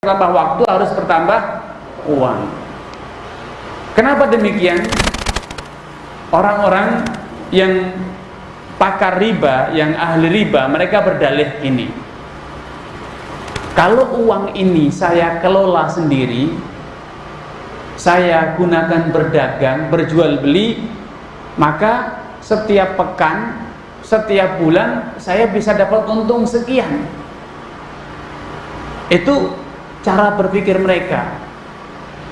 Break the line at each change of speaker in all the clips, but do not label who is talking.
bertambah waktu harus bertambah uang. Kenapa demikian? Orang-orang yang pakar riba, yang ahli riba, mereka berdalih ini. Kalau uang ini saya kelola sendiri, saya gunakan berdagang, berjual beli, maka setiap pekan, setiap bulan saya bisa dapat untung sekian. Itu cara berpikir mereka.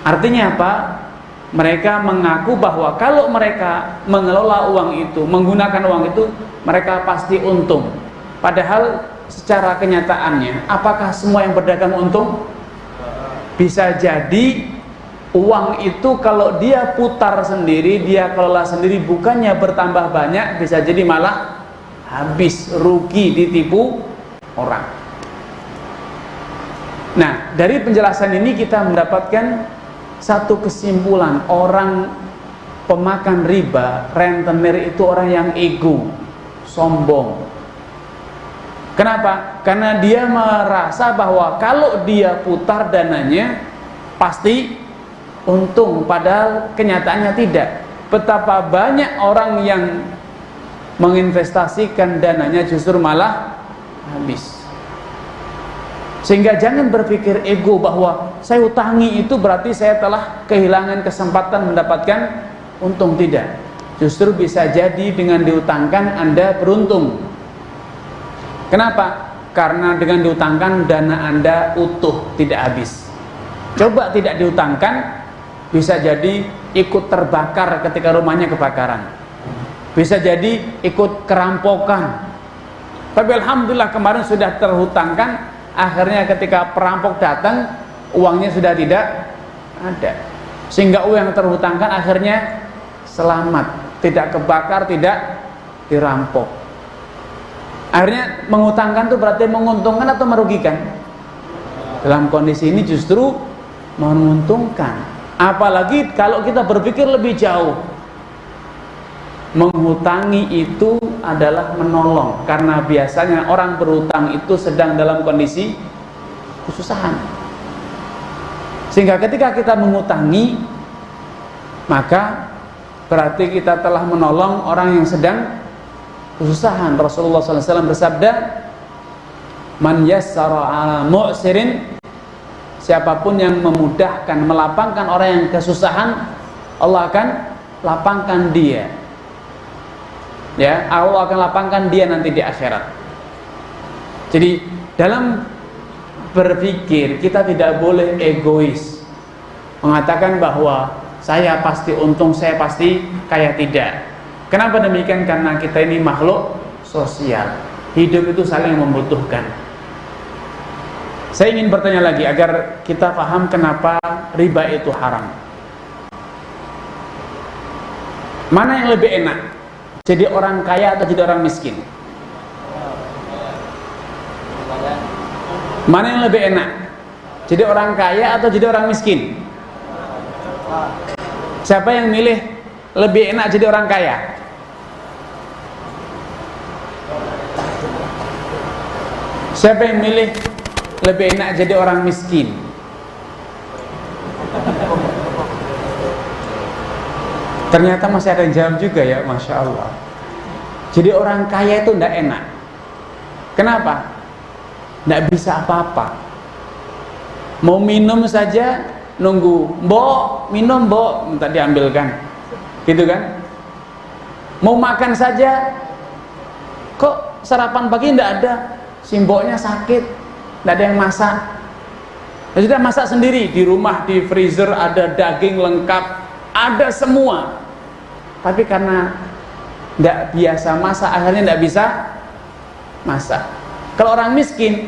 Artinya apa? Mereka mengaku bahwa kalau mereka mengelola uang itu, menggunakan uang itu, mereka pasti untung. Padahal secara kenyataannya, apakah semua yang berdagang untung? Bisa jadi uang itu kalau dia putar sendiri, dia kelola sendiri, bukannya bertambah banyak, bisa jadi malah habis, rugi, ditipu orang. Nah, dari penjelasan ini kita mendapatkan satu kesimpulan, orang pemakan riba, rentenir itu orang yang ego, sombong. Kenapa? Karena dia merasa bahwa kalau dia putar dananya pasti untung, padahal kenyataannya tidak. Betapa banyak orang yang menginvestasikan dananya justru malah habis. Sehingga jangan berpikir ego bahwa saya utangi itu berarti saya telah kehilangan kesempatan mendapatkan untung. Tidak. Justru bisa jadi dengan diutangkan Anda beruntung. Kenapa? Karena dengan diutangkan dana Anda utuh, tidak habis. Coba tidak diutangkan, bisa jadi ikut terbakar ketika rumahnya kebakaran. Bisa jadi ikut kerampokan. Tapi alhamdulillah kemarin sudah terhutangkan. Akhirnya ketika perampok datang, uangnya sudah tidak ada. Sehingga uang yang terhutangkan akhirnya selamat, tidak kebakar, tidak dirampok. Akhirnya mengutangkan itu berarti menguntungkan atau merugikan? Dalam kondisi ini justru menguntungkan. Apalagi kalau kita berpikir lebih jauh, menghutangi itu adalah menolong, karena biasanya orang berhutang itu sedang dalam kondisi kesusahan. Sehingga ketika kita mengutangi, maka berarti kita telah menolong orang yang sedang kesusahan. Rasulullah SAW bersabda, "Man yassara 'ala mu'sirin", siapapun yang memudahkan, melapangkan orang yang kesusahan, Allah akan lapangkan dia. Ya, Allah akan lapangkan dia nanti di akhirat. Jadi dalam berpikir kita tidak boleh egois, mengatakan bahwa saya pasti untung, saya pasti kaya. Tidak. Kenapa demikian? Karena kita ini makhluk sosial, hidup itu saling membutuhkan. Saya ingin bertanya lagi agar kita paham kenapa riba itu haram. Mana yang lebih enak? Jadi orang kaya atau jadi orang miskin? Mana yang lebih enak? Jadi orang kaya atau jadi orang miskin? Siapa yang milih lebih enak jadi orang kaya? Siapa yang milih lebih enak jadi orang miskin? Ternyata masih ada yang jawab juga ya, Masya Allah. Jadi orang kaya itu tidak enak. Kenapa? Tidak bisa apa-apa. Mau minum saja nunggu, "Mbok, minum mbok," minta diambilkan. Gitu kan? Mau makan saja, kok sarapan pagi tidak ada, si mboknya sakit, tidak ada yang masak. Ya sudah, masak sendiri di rumah, di freezer ada daging lengkap, ada semua. Tapi karena tidak biasa masak, akhirnya tidak bisa masak. Kalau orang miskin,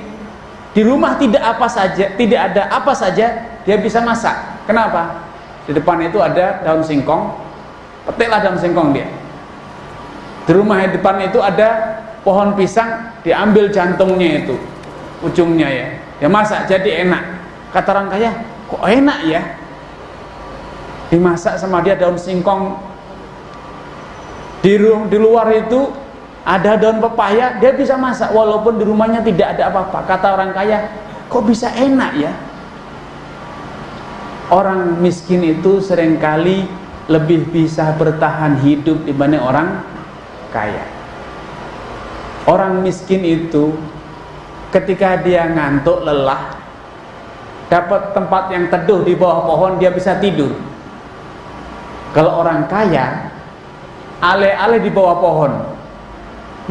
di rumah tidak ada apa saja, dia bisa masak. Kenapa? Di depan itu ada daun singkong, petiklah daun singkong dia. Di rumah di depan itu ada pohon pisang, diambil jantungnya itu, ujungnya ya. Ya masak jadi enak. Kata orang kaya, kok enak ya? Dimasak sama dia daun singkong. Di luar itu ada daun pepaya, dia bisa masak walaupun di rumahnya tidak ada apa-apa. Kata orang kaya, kok bisa enak ya? Orang miskin itu seringkali lebih bisa bertahan hidup dibanding orang kaya. Orang miskin itu ketika dia ngantuk, lelah, dapat tempat yang teduh di bawah pohon, dia bisa tidur. Kalau orang kaya, ale-ale di bawah pohon,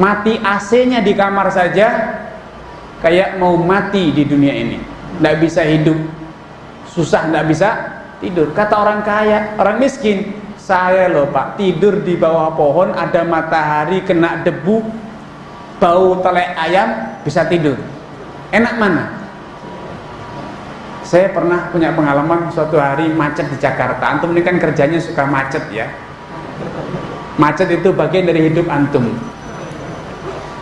mati AC-nya di kamar saja, kayak mau mati di dunia ini, tidak bisa hidup, susah, tidak bisa tidur. Kata orang kaya, orang miskin, saya loh Pak, tidur di bawah pohon, ada matahari, kena debu, bau telek ayam, bisa tidur. Enak mana? Saya pernah punya pengalaman suatu hari macet di Jakarta. Antum ini kan kerjanya suka macet ya. Macet itu bagian dari hidup antum.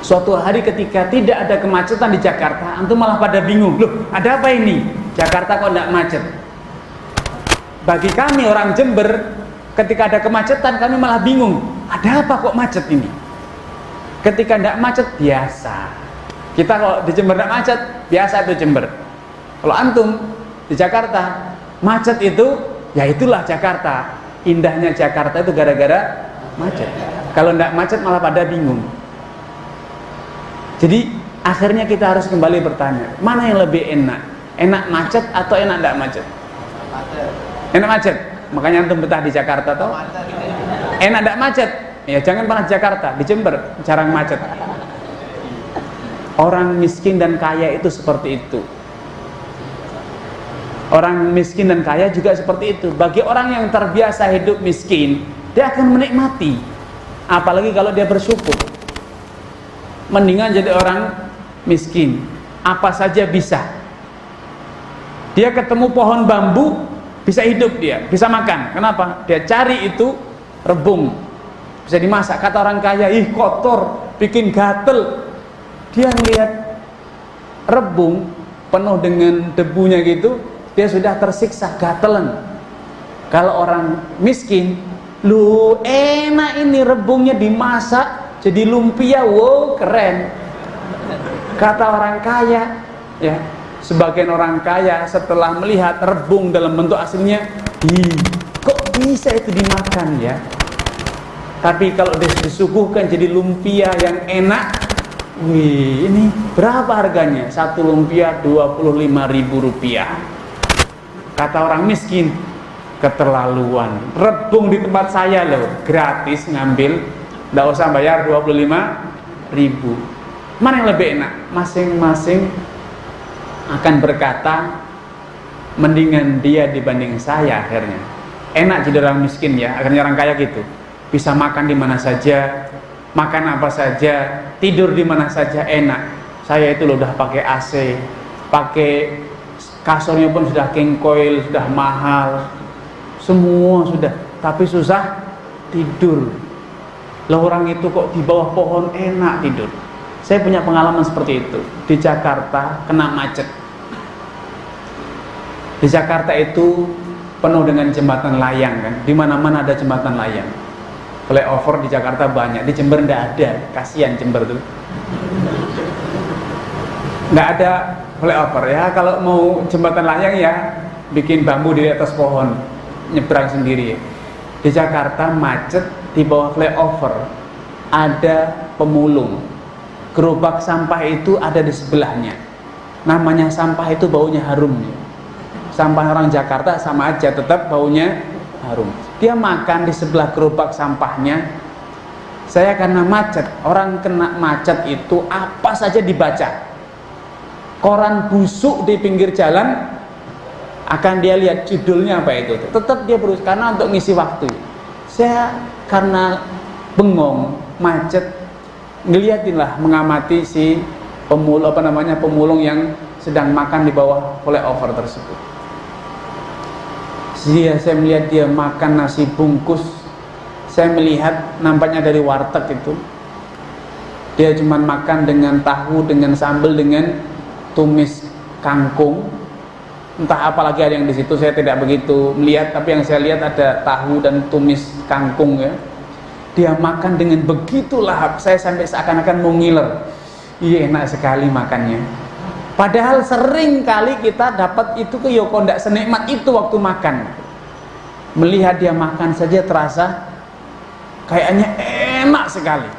Suatu hari ketika tidak ada kemacetan di Jakarta, antum malah pada bingung. Loh, ada apa ini? Jakarta kok tidak macet? Bagi kami orang Jember, ketika ada kemacetan kami malah bingung. Ada apa kok macet ini? Ketika tidak macet, biasa. Kita kalau di Jember tidak macet, biasa itu Jember. Kalau antum di Jakarta macet itu, ya itulah Jakarta. Indahnya Jakarta itu gara-gara macet. Kalau tidak macet malah pada bingung. Jadi akhirnya kita harus kembali bertanya, mana yang lebih enak? Enak macet atau enak tidak macet? Enak macet. Makanya antum betah di Jakarta toh. Enak tidak macet? Ya jangan pernah di Jakarta, di Jember jarang macet. Orang miskin dan kaya itu seperti itu. Orang miskin dan kaya juga seperti itu. Bagi orang yang terbiasa hidup miskin, dia akan menikmati. Apalagi kalau dia bersyukur. Mendingan jadi orang miskin, apa saja bisa. Dia ketemu pohon bambu, bisa hidup dia, bisa makan. Kenapa? Dia cari itu rebung, bisa dimasak. Kata orang kaya, ih kotor, bikin gatel. Dia ngelihat rebung penuh dengan debunya gitu, dia sudah tersiksa, gatelan. Kalau orang miskin, lu enak ini rebungnya dimasak jadi lumpia, wow keren. Kata orang kaya, ya, sebagian orang kaya setelah melihat rebung dalam bentuk aslinya, kok bisa itu dimakan ya? Tapi kalau disuguhkan jadi lumpia yang enak, wih, ini berapa harganya? Satu lumpia 25.000 rupiah. Kata orang miskin, keterlaluan. Rebung di tempat saya loh, gratis ngambil, tidak usah bayar 25.000. Mana yang lebih enak? Masing-masing akan berkata, mendingan dia dibanding saya akhirnya. Enak jadi orang miskin ya, akhirnya orang kaya gitu. Bisa makan di mana saja, makan apa saja, tidur di mana saja enak. Saya itu loh udah pakai AC, pakai kasurnya pun sudah king coil, sudah mahal, semua sudah, tapi susah tidur. Lah orang itu kok di bawah pohon enak tidur. Saya punya pengalaman seperti itu di Jakarta, kena macet. Di Jakarta itu penuh dengan jembatan layang kan, di mana-mana ada jembatan layang. Flyover di Jakarta banyak, di Jember tidak ada, kasihan Jember tuh. Nggak ada flyover ya, kalau mau jembatan layang ya bikin bambu di atas pohon, nyebrang sendiri. Di Jakarta macet, di bawah flyover ada pemulung, gerobak sampah itu ada di sebelahnya. Namanya sampah itu baunya harum. Sampah orang Jakarta sama aja, tetap baunya harum. Dia makan di sebelah gerobak sampahnya. Saya karena macet, orang kena macet itu apa saja dibaca. Koran busuk di pinggir jalan, akan dia lihat judulnya apa itu. Tetap dia berusaha karena untuk ngisi waktu. Saya karena bengong, macet, ngeliatinlah, mengamati si pemulung yang sedang makan di bawah flyover tersebut. Saya melihat dia makan nasi bungkus. Saya melihat nampaknya dari warteg itu. Dia cuma makan dengan tahu, dengan sambal, dengan tumis kangkung. Entah apalagi ada yang di situ, saya tidak begitu melihat, tapi yang saya lihat ada tahu dan tumis kangkung ya. Dia makan dengan begitu lahap, saya sampai seakan-akan mau ngiler. Iya enak sekali makannya. Padahal sering kali kita dapat itu ke Yoko ndak senikmat itu waktu makan. Melihat dia makan saja terasa kayaknya enak sekali.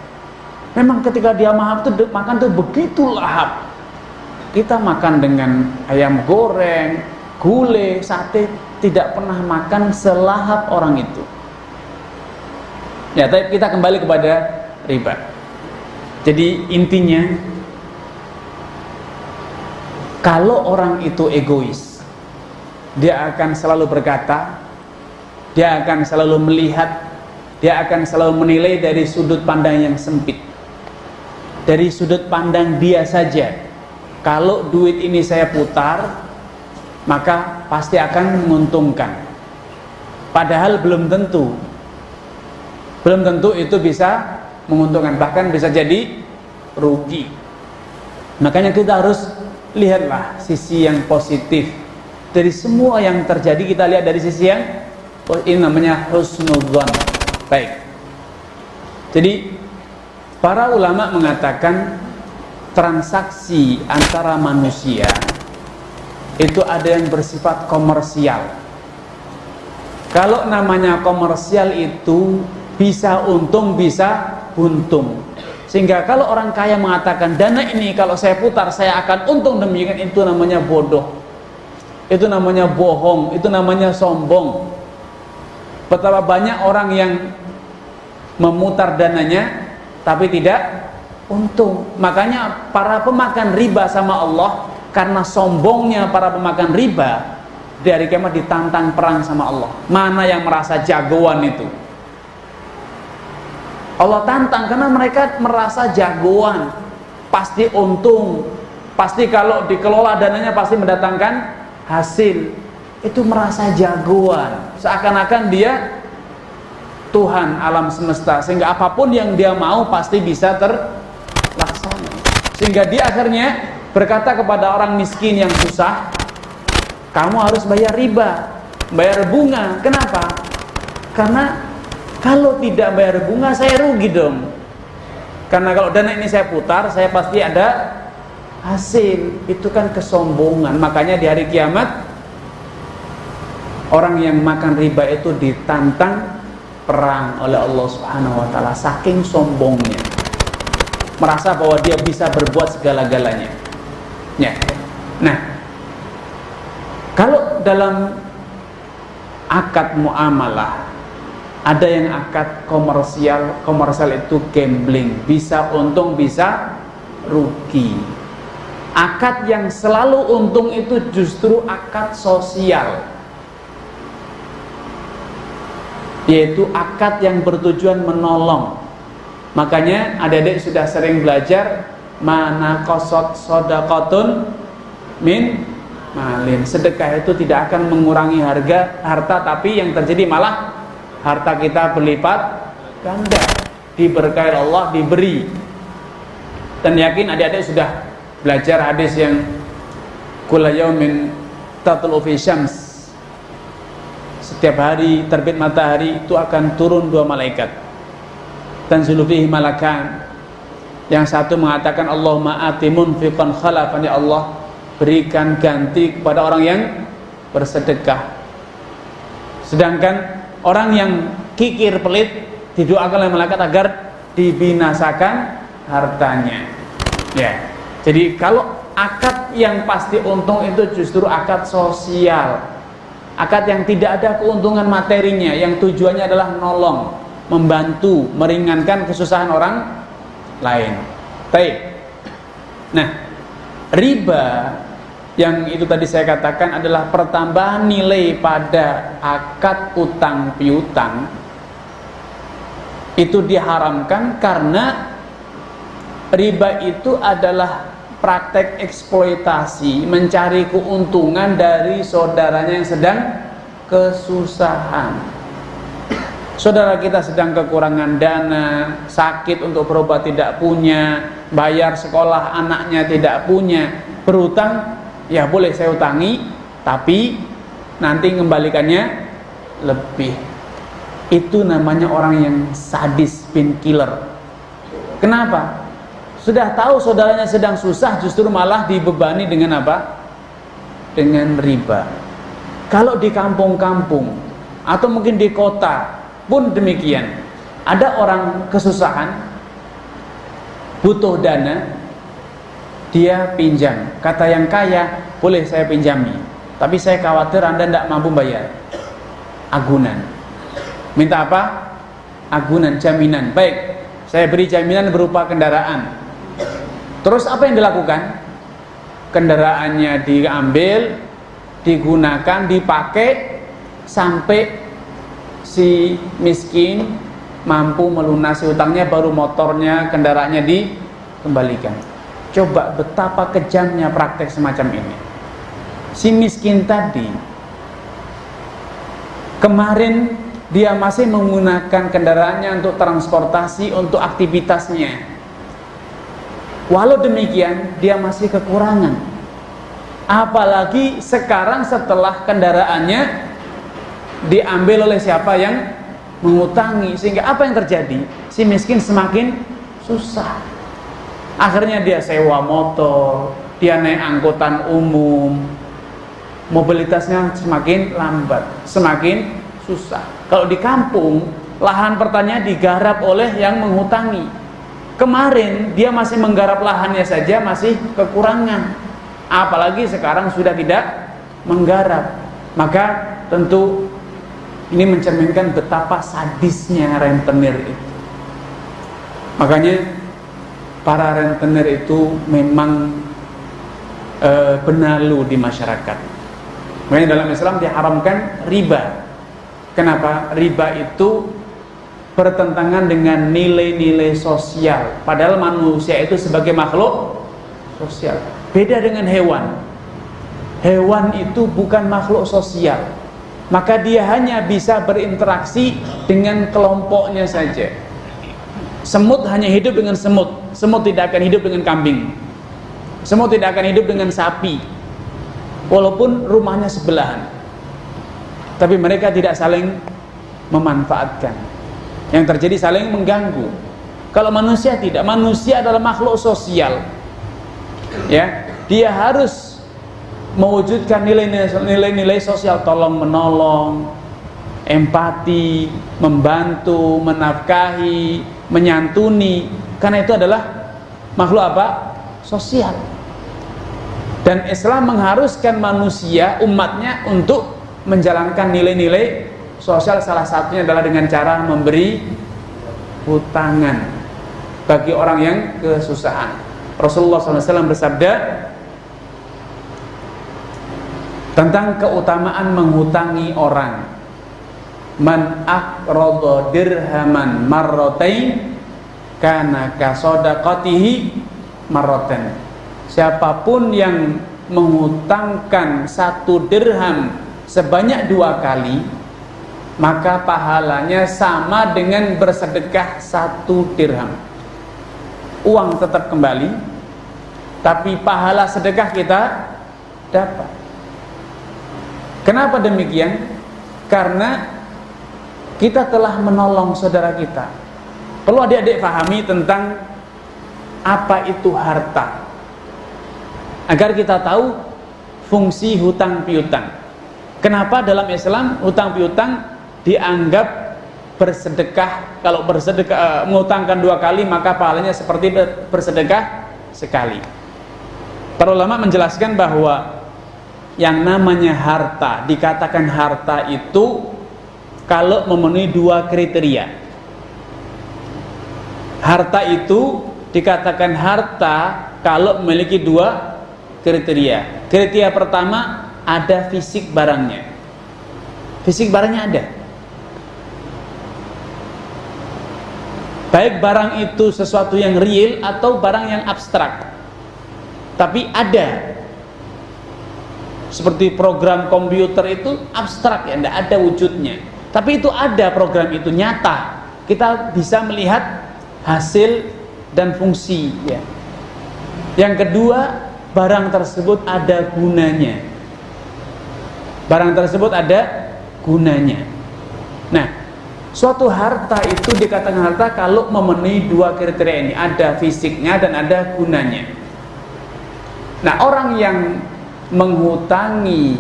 Memang ketika dia makan tuh begitu lahap. Kita makan dengan ayam goreng, gulai, sate, tidak pernah makan selahap orang itu. Ya, tapi kita kembali kepada riba. Jadi intinya, kalau orang itu egois, dia akan selalu berkata, dia akan selalu melihat, dia akan selalu menilai dari sudut pandang yang sempit. Dari sudut pandang dia saja. Kalau duit ini saya putar, maka pasti akan menguntungkan. Padahal belum tentu itu bisa menguntungkan, bahkan bisa jadi rugi. Makanya kita harus lihatlah sisi yang positif dari semua yang terjadi. Kita lihat dari sisi yang ini namanya husnudzon. Baik. Jadi para ulama mengatakan transaksi antara manusia itu ada yang bersifat komersial. Kalau namanya komersial itu bisa untung, bisa buntung. Sehingga kalau orang kaya mengatakan dana ini kalau saya putar saya akan untung demikian, itu namanya bodoh. Itu namanya bohong, itu namanya sombong. Betapa banyak orang yang memutar dananya tapi tidak untung. Makanya para pemakan riba sama Allah, karena sombongnya para pemakan riba, dari kiamat ditantang perang sama Allah. Mana yang merasa jagoan itu? Allah tantang karena mereka merasa jagoan, pasti untung, pasti kalau dikelola dananya pasti mendatangkan hasil. Itu merasa jagoan, seakan-akan dia Tuhan alam semesta, sehingga apapun yang dia mau pasti bisa terlaksana. Sehingga dia akhirnya berkata kepada orang miskin yang susah, kamu harus bayar riba, bayar bunga. Kenapa? Karena kalau tidak bayar bunga saya rugi dong. Karena kalau dana ini saya putar, saya pasti ada hasil. Itu kan kesombongan. Makanya di hari kiamat orang yang makan riba itu ditantang perang oleh Allah Subhanahu wa taala, saking sombongnya. Merasa bahwa dia bisa berbuat segala-galanya. Ya. Nah, kalau dalam akad muamalah ada yang akad komersial itu gambling, bisa untung bisa rugi. Akad yang selalu untung itu justru akad sosial, yaitu akad yang bertujuan menolong. Makanya adik-adik sudah sering belajar mana qasad shadaqatun min malin. Sedekah itu tidak akan mengurangi harta, tapi yang terjadi malah harta kita berlipat ganda, diberkahi Allah, diberi. Dan yakin adik-adik sudah belajar hadis yang kulla yaumin tatlu fi syams, setiap hari terbit matahari itu akan turun dua malaikat, tanzilu fihi malakan. Yang satu mengatakan Allahumma ati munfiqan khalafan, ya Allah berikan ganti kepada orang yang bersedekah. Sedangkan orang yang kikir pelit didoakan oleh malaikat agar dibinasakan hartanya. Ya. Jadi kalau akad yang pasti untung itu justru akad sosial. Akad yang tidak ada keuntungan materinya, yang tujuannya adalah nolong, membantu, meringankan kesusahan orang lain. Baik. Nah, riba yang itu tadi saya katakan adalah pertambahan nilai pada akad utang piutang. Itu diharamkan karena riba itu adalah praktek eksploitasi, mencari keuntungan dari saudaranya yang sedang kesusahan. Saudara kita sedang kekurangan dana, sakit untuk berobat tidak punya, bayar sekolah anaknya tidak punya, berutang. Ya boleh saya utangi, tapi nanti kembalikannya lebih. Itu namanya orang yang sadis, bin killer. Kenapa? Sudah tahu saudaranya sedang susah, justru malah dibebani dengan apa? Dengan riba. Kalau di kampung-kampung atau mungkin di kota pun demikian. Ada orang kesusahan, butuh dana, dia pinjam. Kata yang kaya, boleh saya pinjami, tapi saya khawatir Anda tidak mampu bayar. Agunan. Minta apa? Agunan, jaminan. Baik, saya beri jaminan berupa kendaraan. Terus apa yang dilakukan? Kendaraannya diambil, digunakan, dipakai sampai si miskin mampu melunasi hutangnya, baru motornya, kendaraannya dikembalikan. Coba betapa kejamnya praktek semacam ini. Si miskin tadi kemarin dia masih menggunakan kendaraannya untuk transportasi, untuk aktivitasnya. Walau demikian dia masih kekurangan. Apalagi sekarang setelah kendaraannya diambil oleh siapa yang mengutangi, sehingga apa yang terjadi? Si miskin semakin susah. Akhirnya dia sewa motor, dia naik angkutan umum, mobilitasnya semakin lambat, semakin susah. Kalau di kampung, lahan pertanian digarap oleh yang menghutangi. Kemarin dia masih menggarap lahannya saja masih kekurangan, apalagi sekarang sudah tidak menggarap. Maka tentu ini mencerminkan betapa sadisnya rentenir itu. Makanya para rentenir itu memang benalu di masyarakat. Makanya dalam Islam diharamkan riba. Kenapa? Riba itu bertentangan dengan nilai-nilai sosial. Padahal manusia itu sebagai makhluk sosial. Beda dengan hewan. Hewan itu bukan makhluk sosial. Maka dia hanya bisa berinteraksi dengan kelompoknya saja. Semut hanya hidup dengan semut. Semut tidak akan hidup dengan kambing. Semut tidak akan hidup dengan sapi, walaupun rumahnya sebelahan. Tapi mereka tidak saling memanfaatkan. Yang terjadi saling mengganggu. Kalau manusia tidak, manusia adalah makhluk sosial. Ya, dia harus mewujudkan nilai-nilai sosial, tolong menolong, empati, membantu, menafkahi, menyantuni. Karena itu adalah makhluk apa? Sosial. Dan Islam mengharuskan manusia, umatnya untuk menjalankan nilai-nilai sosial. Salah satunya adalah dengan cara memberi hutangan bagi orang yang kesusahan. Rasulullah SAW bersabda tentang keutamaan menghutangi orang. Man aqrada dirhaman marratain kana kasodaqatihi marratan. Siapapun yang menghutangkan 1 dirham sebanyak 2 kali, maka pahalanya sama dengan bersedekah 1 dirham. Uang tetap kembali, tapi pahala sedekah kita dapat. Kenapa demikian? Karena kita telah menolong saudara kita. Perlu adik-adik pahami tentang apa itu harta, agar kita tahu fungsi hutang piutang. Kenapa dalam Islam hutang piutang dianggap bersedekah? Kalau bersedekah, mengutangkan 2 kali, maka pahalanya seperti bersedekah sekali. Para ulama menjelaskan bahwa yang namanya harta, dikatakan harta itu kalau memenuhi 2 kriteria. Harta itu dikatakan harta kalau memiliki 2 kriteria. Kriteria pertama, ada fisik barangnya. Fisik barangnya ada. Baik barang itu sesuatu yang real atau barang yang abstrak, tapi ada. Seperti program komputer itu abstrak, ya, tidak ada wujudnya. Tapi itu ada, program itu nyata. Kita bisa melihat hasil dan fungsi. Ya. Yang kedua, barang tersebut ada gunanya. Barang tersebut ada gunanya. Nah, Suatu harta itu dikatakan harta kalau memenuhi dua kriteria ini, ada fisiknya dan ada gunanya. Nah, orang yang menghutangi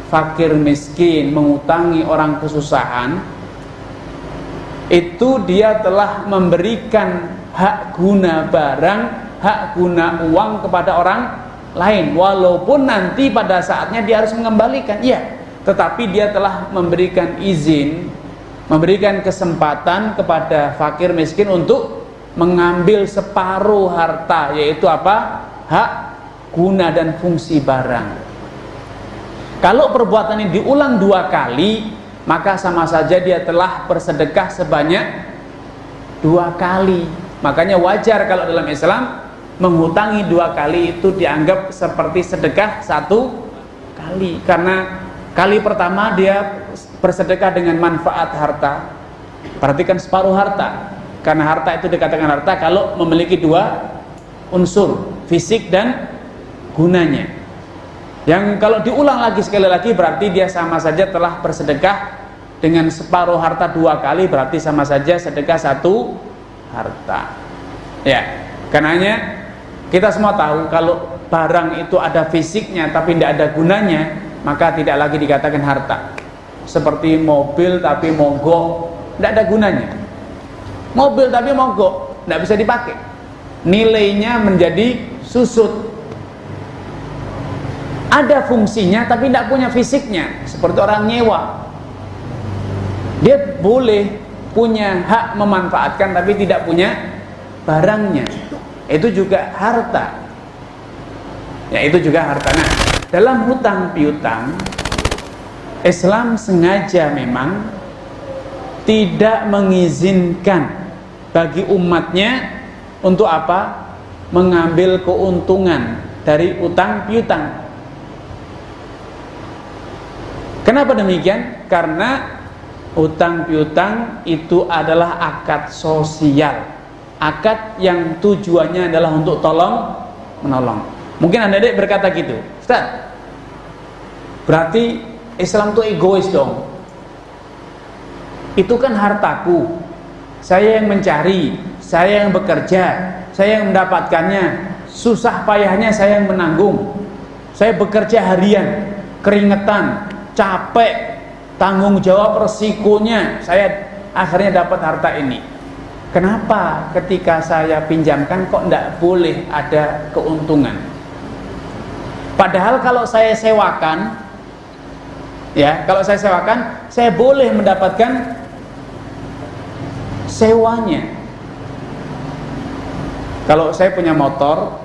fakir miskin, menghutangi orang kesusahan, itu dia telah memberikan hak guna barang, hak guna uang kepada orang lain, walaupun nanti pada saatnya dia harus mengembalikan, iya, tetapi dia telah memberikan izin, memberikan kesempatan kepada fakir miskin untuk mengambil separuh harta, yaitu apa? Hak guna dan fungsi barang. Kalau perbuatan ini diulang 2 kali, maka sama saja dia telah bersedekah sebanyak 2 kali. Makanya wajar kalau dalam Islam menghutangi 2 kali itu dianggap seperti sedekah 1 kali, karena kali pertama dia bersedekah dengan manfaat harta. Perhatikan separuh harta, karena harta itu dikatakan harta kalau memiliki 2 unsur, fisik dan gunanya. Yang kalau diulang lagi sekali lagi berarti dia sama saja telah bersedekah dengan separuh harta 2 kali, berarti sama saja sedekah 1 harta. Ya, karenanya kita semua tahu kalau barang itu ada fisiknya tapi tidak ada gunanya, maka tidak lagi dikatakan harta. Seperti mobil tapi mogok, tidak ada gunanya. Mobil tapi mogok, tidak bisa dipakai, nilainya menjadi susut. Ada fungsinya tapi tidak punya fisiknya, seperti orang nyewa. Dia boleh punya hak memanfaatkan tapi tidak punya barangnya, itu juga harta. Ya, itu juga harta. Nah, dalam hutang piutang, Islam sengaja memang tidak mengizinkan bagi umatnya untuk apa? Mengambil keuntungan dari utang piutang. Kenapa demikian? Karena utang piutang itu adalah akad sosial, akad yang tujuannya adalah untuk tolong menolong. Mungkin adik-adik berkata gitu, Ustaz, berarti Islam itu egois dong. Itu kan hartaku, saya yang mencari, saya yang bekerja, saya yang mendapatkannya, susah payahnya saya yang menanggung. Saya bekerja harian, keringetan, capek, tanggung jawab resikonya, saya akhirnya dapat harta ini. Kenapa ketika saya pinjamkan kok tidak boleh ada keuntungan? Padahal kalau saya sewakan, ya, kalau saya sewakan, saya boleh mendapatkan sewanya. Kalau saya punya motor,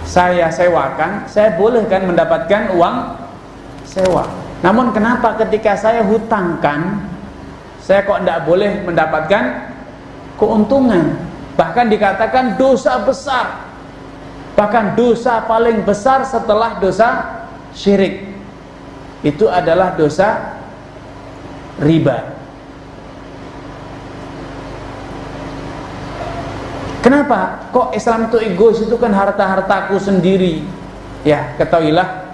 saya sewakan, saya boleh kan mendapatkan uang sewa. Namun kenapa ketika saya hutangkan, saya kok tidak boleh mendapatkan keuntungan? Bahkan dikatakan dosa besar, bahkan dosa paling besar setelah dosa syirik, itu adalah dosa riba. Kenapa? Kok Islam itu egois? Itu kan harta-hartaku sendiri. Ya, ketahuilah,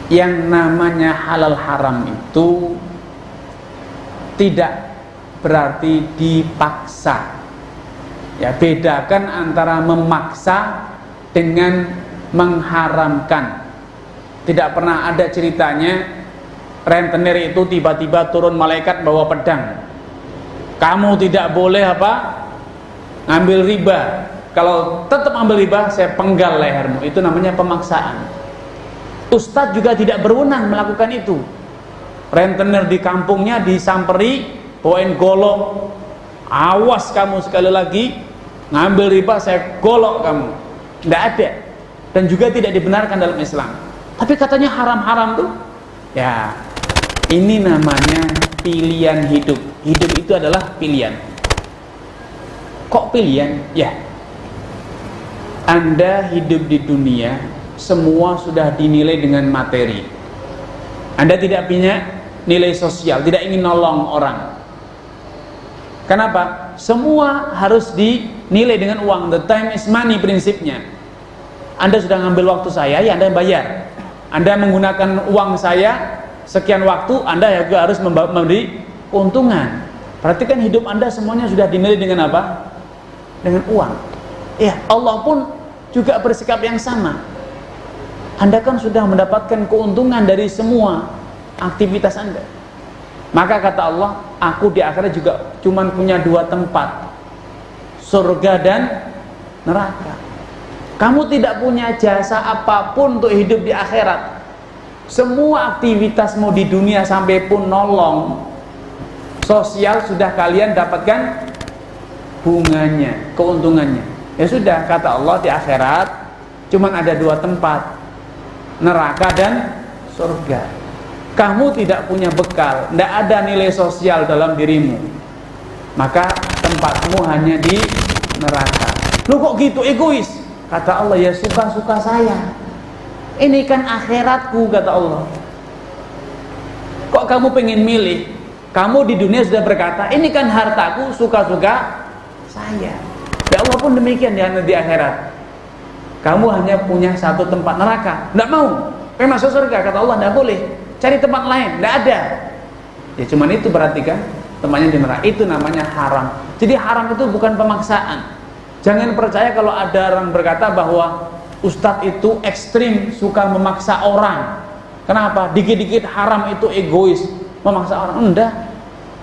yang namanya halal haram itu tidak berarti dipaksa. Ya, bedakan antara memaksa dengan mengharamkan. Tidak pernah ada ceritanya rentenir itu tiba-tiba turun malaikat bawa pedang. Kamu tidak boleh apa? Ngambil riba. Kalau tetap ambil riba, saya penggal lehermu. Itu namanya pemaksaan. Ustadz juga tidak berwenang melakukan itu. Rentenir di kampungnya disamperi, bawain golok. Awas kamu sekali lagi ngambil riba, saya golok kamu. Tidak ada. Dan juga tidak dibenarkan dalam Islam. Tapi katanya haram-haram tuh. Ya, ini namanya pilihan hidup. Hidup itu adalah pilihan. Kok pilihan? Ya, Anda hidup di dunia, semua sudah dinilai dengan materi. Anda tidak punya nilai sosial, tidak ingin nolong orang. Kenapa? Semua harus dinilai dengan uang. The time is money prinsipnya. Anda sudah ngambil waktu saya, ya Anda bayar. Anda menggunakan uang saya, sekian waktu Anda juga harus memberi keuntungan. Berarti kan hidup Anda semuanya sudah dinilai dengan apa? Dengan uang. Ya, Allah pun juga bersikap yang sama. Anda kan sudah mendapatkan keuntungan dari semua aktivitas Anda. Maka kata Allah, aku di akhirat juga cuma punya 2 tempat, surga dan neraka. Kamu tidak punya jasa apapun untuk hidup di akhirat. Semua aktivitasmu di dunia sampai pun nolong sosial sudah kalian dapatkan bunganya, keuntungannya. Ya sudah, kata Allah, di akhirat cuma ada 2 tempat, neraka dan surga. Kamu tidak punya bekal, tidak ada nilai sosial dalam dirimu, maka tempatmu hanya di neraka. Lu kok gitu egois? Kata Allah, ya suka-suka saya. Ini kan akhiratku, kata Allah. Kok kamu pengen milih? Kamu di dunia sudah berkata, ini kan hartaku, suka-suka saya. Ya Allah pun demikian di akhirat. Kamu hanya punya 1 tempat, neraka. Tidak mau, pengen masuk surga, kata Allah, tidak boleh. Cari tempat lain, tidak ada. Ya cuman itu berarti kan tempatnya di neraka. Itu namanya haram. Jadi haram itu bukan pemaksaan. Jangan percaya kalau ada orang berkata bahwa ustadz itu ekstrim, suka memaksa orang. Kenapa? Dikit-dikit haram itu egois, memaksa orang. Enggak.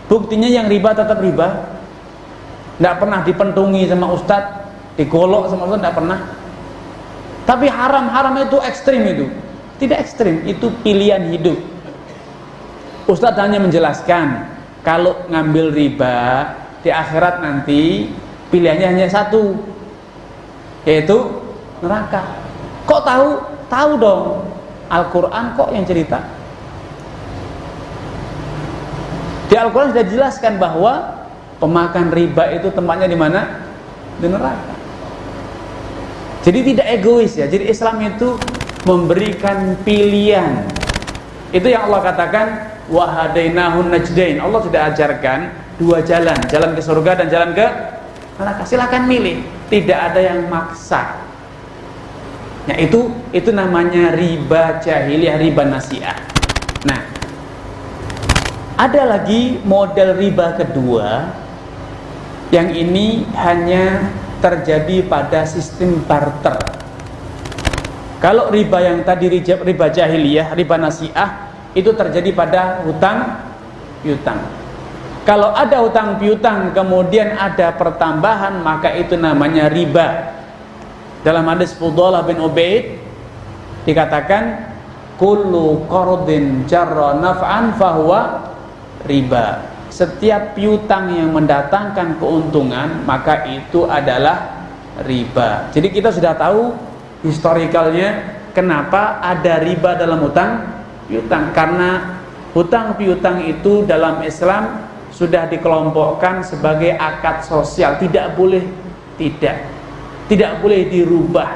Buktinya yang riba tetap riba. Tidak pernah dipentungi sama ustadz, digolok sama ustadz, tidak pernah. Tapi haram itu ekstrim itu. Tidak ekstrim, itu pilihan hidup. Ustadz hanya menjelaskan, kalau ngambil riba di akhirat nanti pilihannya hanya 1, yaitu neraka. Kok tahu? Tahu dong. Al-Quran kok yang cerita. Di Al-Quran sudah dijelaskan bahwa pemakan riba itu tempatnya di mana? Di neraka. Jadi tidak egois ya. Jadi Islam itu memberikan pilihan. Itu yang Allah katakan, wa hadainahun najdain. Allah sudah ajarkan 2 jalan, jalan ke surga dan jalan ke neraka. Silakan milih, tidak ada yang maksa. Ya, itu namanya riba jahiliyah, riba nasi'ah. Nah, ada lagi model riba kedua, yang ini hanya terjadi pada sistem barter. Kalau riba yang tadi riba jahiliyah, riba nasi'ah, itu terjadi pada hutang piutang. Kalau ada hutang piutang kemudian ada pertambahan, maka itu namanya riba. Dalam hadis Fudhalah bin Ubaid dikatakan, kullu qardin jarra naf'an fahuwa riba. Setiap piutang yang mendatangkan keuntungan, maka itu adalah riba. Jadi kita sudah tahu historikalnya kenapa ada riba dalam hutang piutang. Karena hutang piutang itu dalam Islam sudah dikelompokkan sebagai akad sosial, tidak boleh dirubah.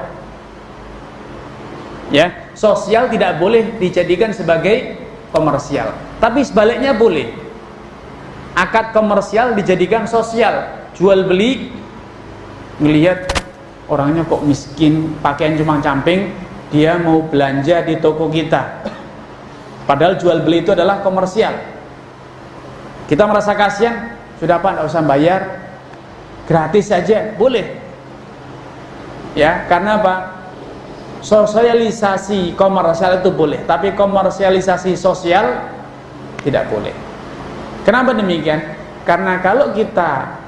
Ya, sosial tidak boleh dijadikan sebagai komersial. Tapi sebaliknya boleh. Akad komersial dijadikan sosial, jual beli, melihat orangnya kok miskin, pakaian cuma camping, dia mau belanja di toko kita. Padahal jual beli itu adalah komersial. Kita merasa kasihan, sudah Pak, tidak usah bayar, gratis saja, boleh. Ya, karena apa? Sosialisasi komersial itu boleh, tapi komersialisasi sosial tidak boleh. Kenapa demikian? Karena kalau kita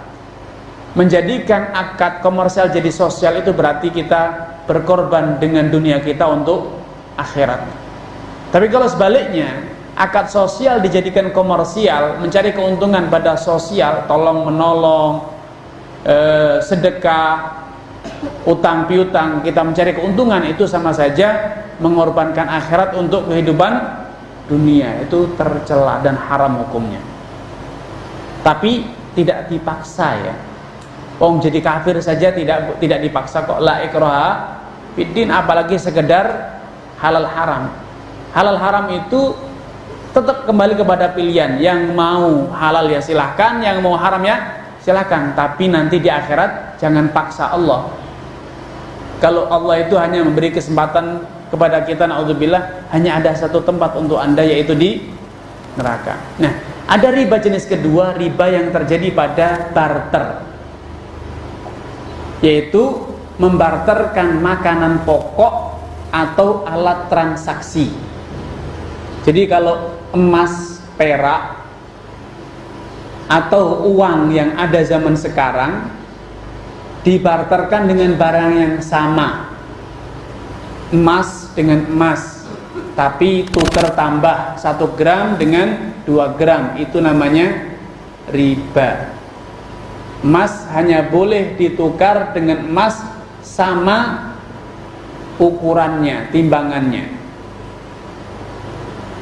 menjadikan akad komersial jadi sosial, itu berarti kita berkorban dengan dunia kita untuk akhirat. Tapi kalau sebaliknya, akad sosial dijadikan komersial, mencari keuntungan pada sosial, tolong menolong, sedekah, utang piutang, kita mencari keuntungan, itu sama saja mengorbankan akhirat untuk kehidupan dunia. Itu tercela dan haram hukumnya. Tapi tidak dipaksa ya. Jadi kafir saja tidak dipaksa kok, la ikraha fiddin, apalagi sekedar halal haram. Halal haram itu tetap kembali kepada pilihan. Yang mau halal ya silahkan, yang mau haram ya silahkan. Tapi nanti di akhirat jangan paksa Allah. Kalau Allah itu hanya memberi kesempatan kepada kita, naudzubillah, hanya ada satu tempat untuk Anda, yaitu di neraka. Nah, ada riba jenis kedua, riba yang terjadi pada barter, yaitu membarterkan makanan pokok atau alat transaksi. Jadi kalau emas, perak, atau uang yang ada zaman sekarang dibarterkan dengan barang yang sama, emas dengan emas, tapi tukar tambah 1 gram dengan 2 gram, itu namanya riba. Emas hanya boleh ditukar dengan emas sama ukurannya, timbangannya.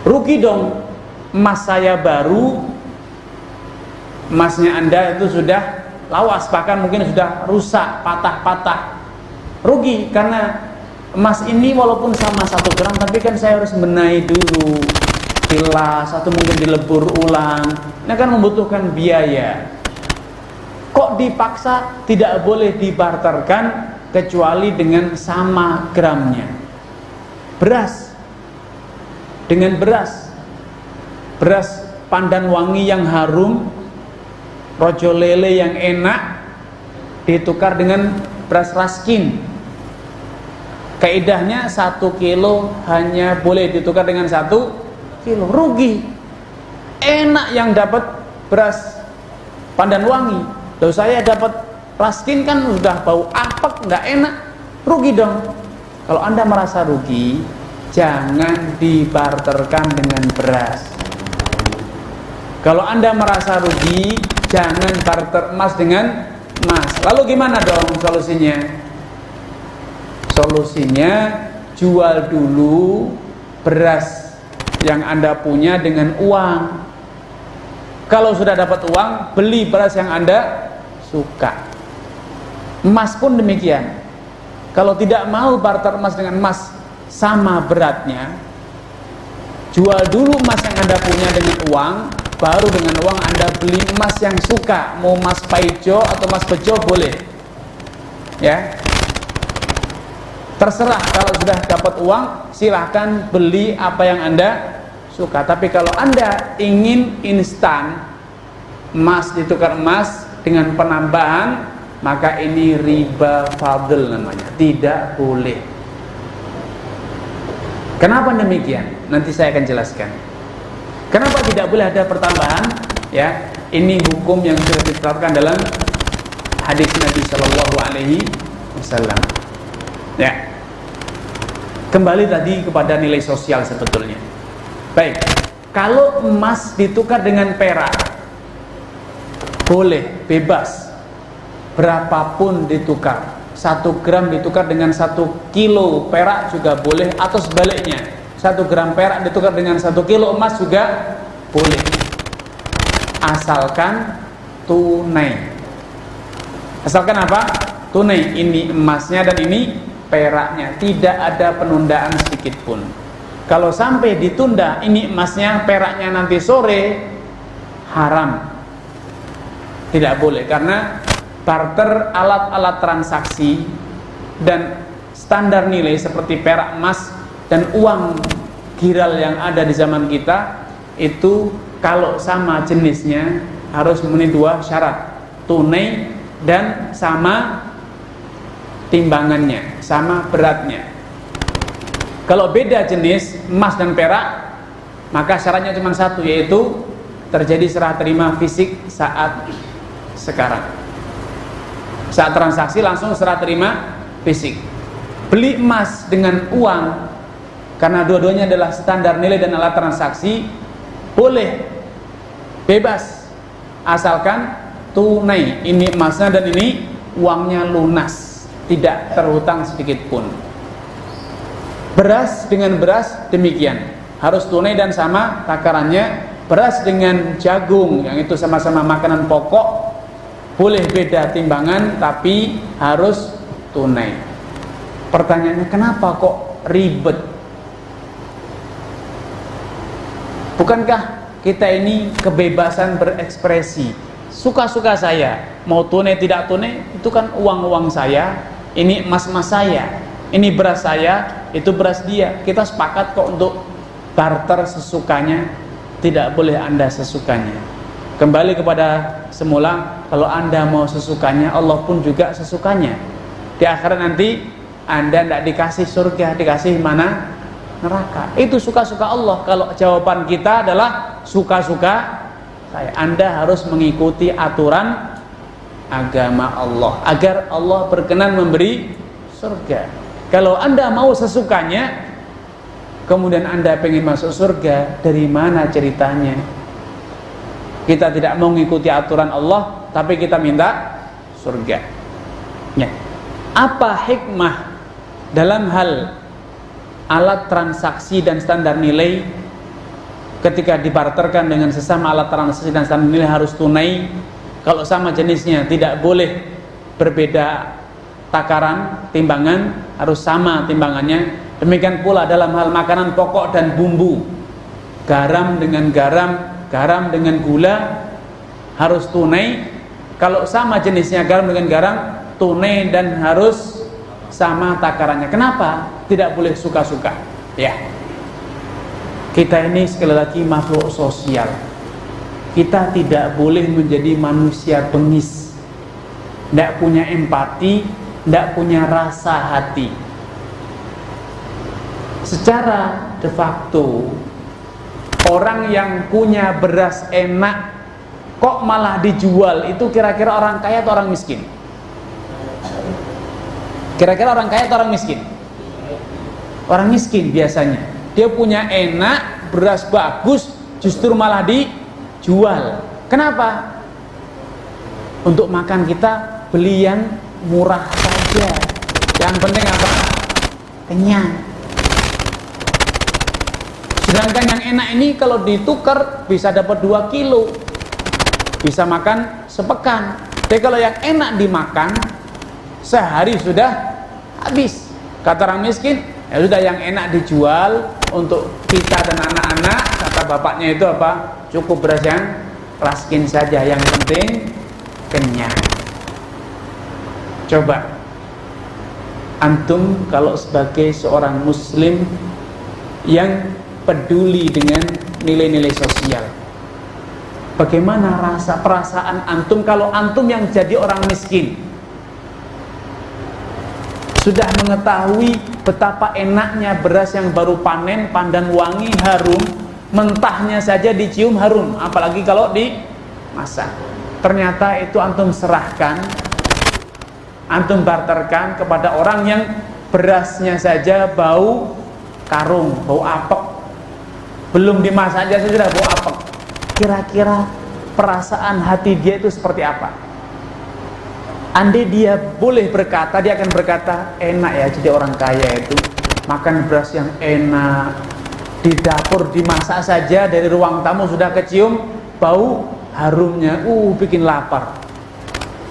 Rugi dong, emas saya baru, emasnya Anda itu sudah lawas, bahkan mungkin sudah rusak, patah-patah. Rugi, karena emas ini walaupun sama 1 gram, tapi kan saya harus benahi dulu, dilas, atau mungkin dilebur ulang. Ini kan membutuhkan biaya. Kok dipaksa tidak boleh dibarterkan kecuali dengan sama gramnya? Beras dengan beras, beras pandan wangi yang harum, rojo lele yang enak, ditukar dengan beras raskin. Kaidahnya 1 kilo hanya boleh ditukar dengan 1 kilo. Rugi. Enak yang dapat beras pandan wangi, loh saya dapat raskin kan sudah bau apek, nggak enak. Rugi dong. Kalau Anda merasa rugi, jangan dibarterkan dengan beras. Kalau Anda merasa rugi, jangan barter emas dengan emas. Lalu gimana dong solusinya? Solusinya, jual dulu beras yang Anda punya dengan uang. Kalau sudah dapat uang, beli beras yang Anda suka. Emas pun demikian. Kalau tidak mau barter emas dengan emas sama beratnya, jual dulu emas yang Anda punya dengan uang, baru dengan uang Anda beli emas yang suka. Mau emas paijo atau emas bejo boleh, ya, terserah. Kalau sudah dapat uang, silahkan beli apa yang Anda suka. Tapi kalau Anda ingin instan, emas ditukar emas dengan penambahan, maka ini riba fadl namanya, tidak boleh. Kenapa demikian? Nanti saya akan jelaskan. Kenapa tidak boleh ada pertambahan? Ya, ini hukum yang sudah ditetapkan dalam hadis Nabi Shallallahu Alaihi Wasallam. Ya, kembali tadi kepada nilai sosial sebetulnya. Baik, kalau emas ditukar dengan perak, boleh, bebas, berapapun ditukar. 1 gram ditukar dengan 1 kilo perak juga boleh, atau sebaliknya, 1 gram perak ditukar dengan 1 kilo emas juga boleh, asalkan tunai. Asalkan apa? Tunai. Ini emasnya dan ini peraknya, tidak ada penundaan sedikit pun. Kalau sampai ditunda, ini emasnya, peraknya nanti sore, haram, tidak boleh. Karena barter alat-alat transaksi dan standar nilai seperti perak, emas, dan uang giral yang ada di zaman kita, itu kalau sama jenisnya harus memenuhi 2 syarat: tunai dan sama timbangannya, sama beratnya. Kalau beda jenis emas dan perak, maka syaratnya cuma 1, yaitu terjadi serah terima fisik saat sekarang. Saat transaksi langsung serah terima fisik. Beli emas dengan uang, karena dua-duanya adalah standar nilai dan alat transaksi, boleh, bebas, asalkan tunai. Ini emasnya dan ini uangnya lunas, tidak terhutang sedikit pun. Beras dengan beras demikian, harus tunai dan sama takarannya. Beras dengan jagung, yang itu sama-sama makanan pokok, boleh beda timbangan, tapi harus tunai. Pertanyaannya, kenapa kok ribet? Bukankah kita ini kebebasan berekspresi? Suka-suka saya, mau tunai tidak tunai, itu kan uang-uang saya, ini emas-emas saya, ini beras saya, itu beras dia. Kita sepakat kok untuk barter sesukanya, tidak boleh Anda sesukanya. Kembali kepada semula, kalau Anda mau sesukanya, Allah pun juga sesukanya. Di akhirat nanti Anda tidak dikasih surga, dikasih mana? Neraka. Itu suka-suka Allah. Kalau jawaban kita adalah suka-suka saya, Anda harus mengikuti aturan agama Allah agar Allah berkenan memberi surga. Kalau Anda mau sesukanya, kemudian Anda pengen masuk surga, dari mana ceritanya? Kita tidak mau mengikuti aturan Allah, tapi kita minta surga. Ya. Apa hikmah dalam hal alat transaksi dan standar nilai ketika dibarterkan dengan sesama alat transaksi dan standar nilai harus tunai? Kalau sama jenisnya tidak boleh berbeda takaran, timbangan, harus sama timbangannya. Demikian pula dalam hal makanan pokok dan bumbu, garam dengan garam, garam dengan gula harus tunai. Kalau sama jenisnya garam dengan garam, tunai dan harus sama takarannya. Kenapa? Tidak boleh suka-suka. Ya. Kita ini sekali lagi makhluk sosial. Kita tidak boleh menjadi manusia bengis, tidak punya empati, tidak punya rasa hati. Secara de facto, orang yang punya beras enak kok malah dijual, itu kira-kira orang kaya atau orang miskin? Kira-kira orang kaya atau orang miskin? Orang miskin biasanya. Dia punya enak, beras bagus, justru malah dijual. Kenapa? Untuk makan kita beli yang murah saja. Yang penting apa? Kenyang. Sedangkan yang enak ini kalau ditukar bisa dapat 2 kilo, bisa makan sepekan. Tapi kalau yang enak dimakan sehari sudah habis. Kata orang miskin, ya sudah yang enak dijual untuk kita dan anak-anak. Kata bapaknya itu apa? Cukup beras yang raskin saja, yang penting kenyang. Coba antum kalau sebagai seorang muslim yang peduli dengan nilai-nilai sosial, bagaimana rasa perasaan antum kalau antum yang jadi orang miskin sudah mengetahui betapa enaknya beras yang baru panen, pandan wangi, harum, mentahnya saja dicium harum, apalagi kalau dimasak. Ternyata itu antum serahkan, antum barterkan kepada orang yang berasnya saja bau karung, bau apek, belum dimasak aja sudah bau apek. Kira-kira perasaan hati dia itu seperti apa? Andai dia boleh berkata, dia akan berkata, enak ya jadi orang kaya itu, makan beras yang enak, di dapur dimasak saja dari ruang tamu sudah kecium bau harumnya, bikin lapar.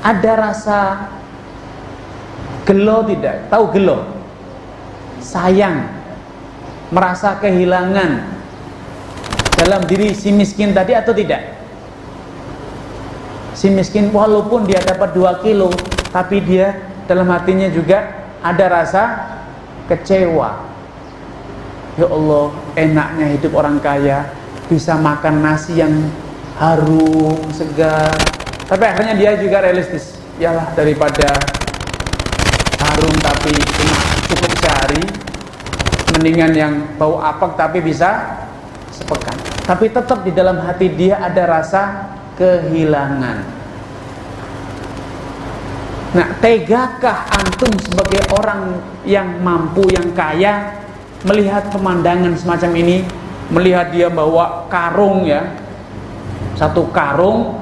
Ada rasa gelo tidak? Tahu gelo? Sayang, merasa kehilangan dalam diri si miskin tadi atau tidak? Si miskin walaupun dia dapat 2 kilo, tapi dia dalam hatinya juga ada rasa kecewa. Ya Allah, enaknya hidup orang kaya, bisa makan nasi yang harum, segar. Tapi akhirnya dia juga realistis, yalah daripada harum tapi cuma cukup sehari, mendingan yang bau apek tapi bisa sepekan. Tapi tetap di dalam hati dia ada rasa kehilangan. Nah, tegakah antum sebagai orang yang mampu, yang kaya, melihat pemandangan semacam ini, melihat dia bawa karung ya, 1 karung,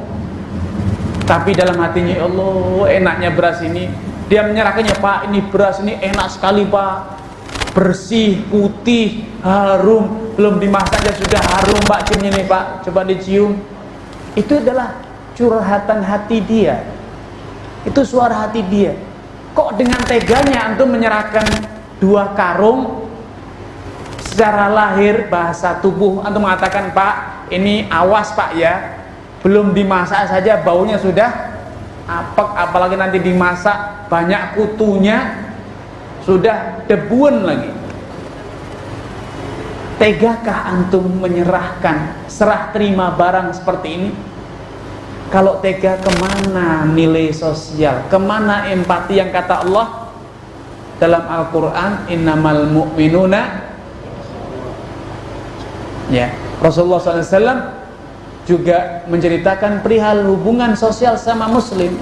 tapi dalam hatinya, ya Allah enaknya beras ini, dia menyerahkannya, Pak ini beras ini enak sekali Pak, bersih, putih, harum, belum dimasak aja sudah harum Pak, cium ini Pak, coba dicium. Itu adalah curhatan hati dia, itu suara hati dia. Kok dengan teganya antum menyerahkan 2 karung? Secara lahir, bahasa tubuh antum mengatakan, Pak ini awas Pak ya, belum dimasak saja baunya sudah apek, apalagi nanti dimasak banyak kutunya, sudah debuan lagi. Tegakah antum menyerahkan serah terima barang seperti ini? Kalau tega, kemana nilai sosial, kemana empati yang kata Allah dalam Al-Quran, innamal mu'minuna, ya, Rasulullah SAW juga menceritakan perihal hubungan sosial sama muslim.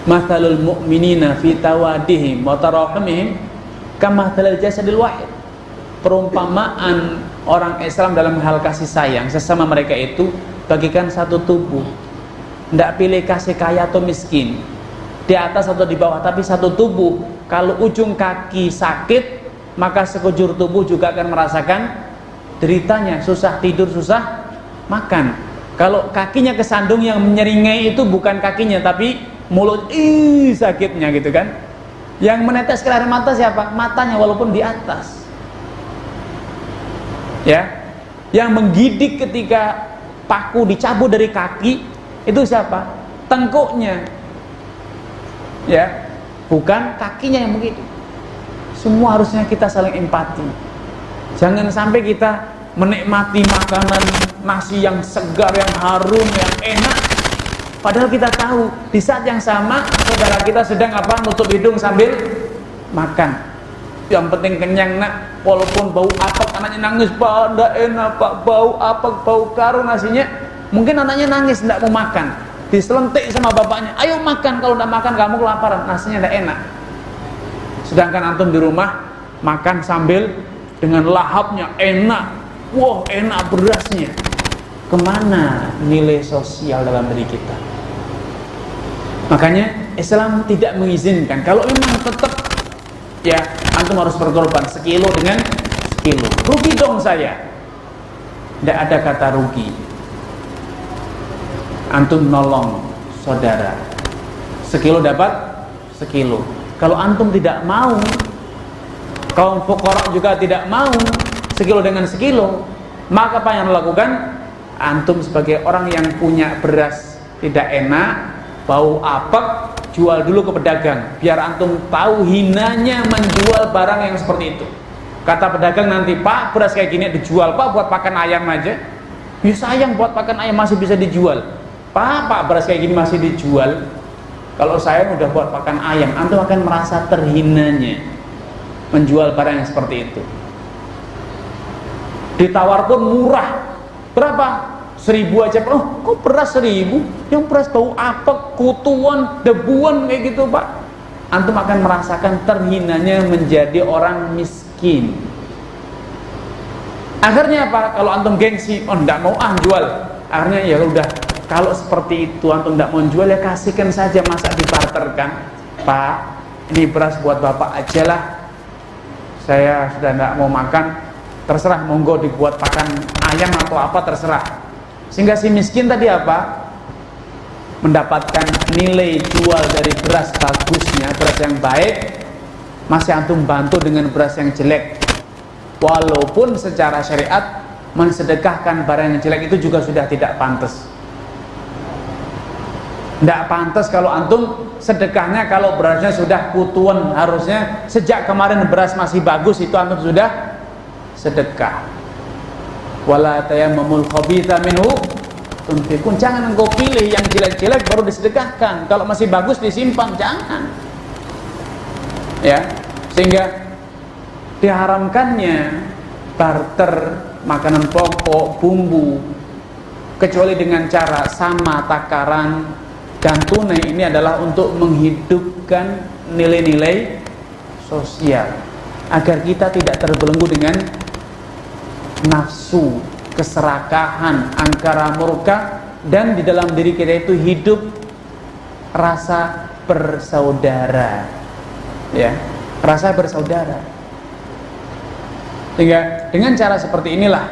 Mathalul mu'minina fi tawadihim wa tarahumihim kamathalil jasadil wahid. Perumpamaan orang Islam dalam hal kasih sayang sesama mereka itu bagikan satu tubuh. Tidak pilih kasih kaya atau miskin, di atas atau di bawah, tapi satu tubuh. Kalau ujung kaki sakit, maka sekujur tubuh juga akan merasakan deritanya, susah tidur, susah makan. Kalau kakinya kesandung, yang menyeringai itu bukan kakinya tapi mulut, sakitnya gitu kan. Yang menetes air mata siapa? Matanya, walaupun di atas. Ya, yang menggidik ketika paku dicabut dari kaki itu siapa? Tengkuknya. Ya, bukan kakinya yang begitu. Semua harusnya kita saling empati. Jangan sampai kita menikmati makanan nasi yang segar, yang harum, yang enak, padahal kita tahu di saat yang sama saudara kita sedang apa? Nutup hidung sambil makan. Yang penting kenyang nak, walaupun bau apek, anaknya nangis, Pak, enggak enak Pak, bau apek, bau karo nasinya. Mungkin anaknya nangis, enggak mau makan, diselentik sama bapaknya, ayo makan, kalau enggak makan kamu kelaparan, nasinya enggak enak. Sedangkan antum di rumah makan sambil dengan lahapnya enak, wah enak berasnya. Kemana nilai sosial dalam diri kita? Makanya Islam tidak mengizinkan. Kalau memang tetap, ya antum harus berkorban sekilo dengan sekilo. Rugi dong saya. Tidak ada kata rugi. Antum nolong saudara, sekilo dapat sekilo. Kalau antum tidak mau, kaum fuqara juga tidak mau sekilo dengan sekilo, maka apa yang dilakukan? Antum sebagai orang yang punya beras tidak enak, bau apek, jual dulu ke pedagang, biar antum tahu hinanya menjual barang yang seperti itu. Kata pedagang nanti, Pak, beras kayak gini dijual Pak buat pakan ayam aja. Ya sayang, buat pakan ayam masih bisa dijual. Pak, beras kayak gini masih dijual. Kalau saya udah buat pakan ayam, antum akan merasa terhinanya menjual barang yang seperti itu. Ditawar pun murah. Berapa? 1.000 aja. Oh, kok beras 1.000? Yang beras bau apek, kutuan, debuan kayak gitu Pak. Antum akan merasakan terhinanya menjadi orang miskin. Akhirnya apa? Kalau antum gengsi, oh enggak mau jual. Akhirnya ya udah, kalau seperti itu antum enggak mau jual, ya kasihkan saja, masa dibarterkan. Pak, ini beras buat bapak aja lah, saya sudah enggak mau makan, terserah, monggo dibuat pakan ayam atau apa, terserah. Sehingga si miskin tadi apa? Mendapatkan nilai jual dari beras bagusnya, beras yang baik. Masih antum bantu dengan beras yang jelek. Walaupun secara syariat mensedekahkan barang yang jelek itu juga sudah tidak pantas. Tidak pantas kalau antum sedekahnya kalau berasnya sudah kutuan. Harusnya sejak kemarin beras masih bagus itu antum sudah sedekah. Wala tayammamul khabitha minhu tunfikun. Jangan engkau pilih yang jelek-jelek baru disedekahkan. Kalau masih bagus disimpan, jangan. Ya, sehingga diharamkannya barter makanan pokok, bumbu, kecuali dengan cara sama takaran dan tunai. Ini adalah untuk menghidupkan nilai-nilai sosial agar kita tidak terbelenggu dengan nafsu, keserakahan, angkara murka, dan di dalam diri kita itu hidup rasa bersaudara, ya, rasa bersaudara. Sehingga dengan cara seperti inilah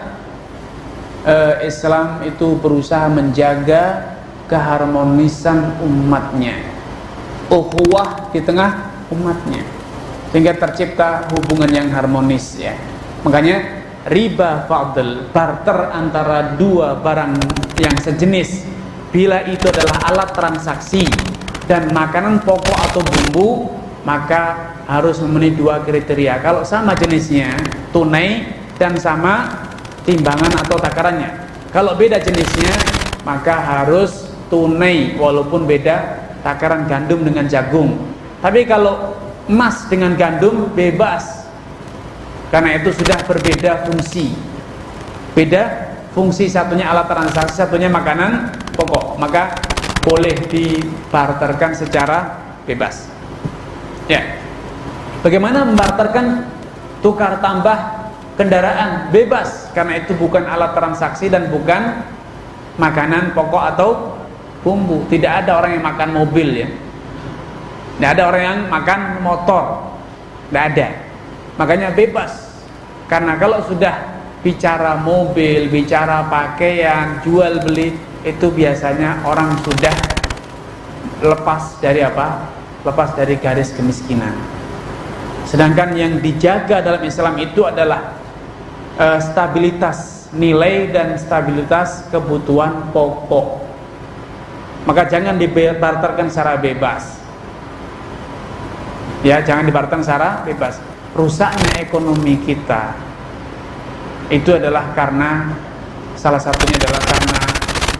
Islam itu berusaha menjaga keharmonisan umatnya, ukhuwah di tengah umatnya, sehingga tercipta hubungan yang harmonis, ya. Makanya riba fadl, barter antara dua barang yang sejenis, bila itu adalah alat transaksi dan makanan pokok atau bumbu, maka harus memenuhi dua kriteria. Kalau sama jenisnya, tunai dan sama timbangan atau takarannya. Kalau beda jenisnya, maka harus tunai walaupun beda takaran gandum dengan jagung. Tapi kalau emas dengan gandum bebas, karena itu sudah berbeda fungsi. Beda fungsi, satunya alat transaksi, satunya makanan pokok, maka boleh dibarterkan secara bebas. Ya. Bagaimana membarterkan tukar tambah kendaraan? Bebas, karena itu bukan alat transaksi dan bukan makanan pokok atau bumbu. Tidak ada orang yang makan mobil, ya. Tidak ada orang yang makan motor. Tidak ada. Makanya bebas. Karena kalau sudah bicara mobil, bicara pakaian, jual beli, itu biasanya orang sudah lepas dari apa? Lepas dari garis kemiskinan. Sedangkan yang dijaga dalam Islam itu adalah stabilitas nilai dan stabilitas kebutuhan pokok. Maka jangan dibarterkan secara bebas. Ya, jangan dibarterkan secara bebas. Rusaknya ekonomi kita itu adalah karena, salah satunya adalah karena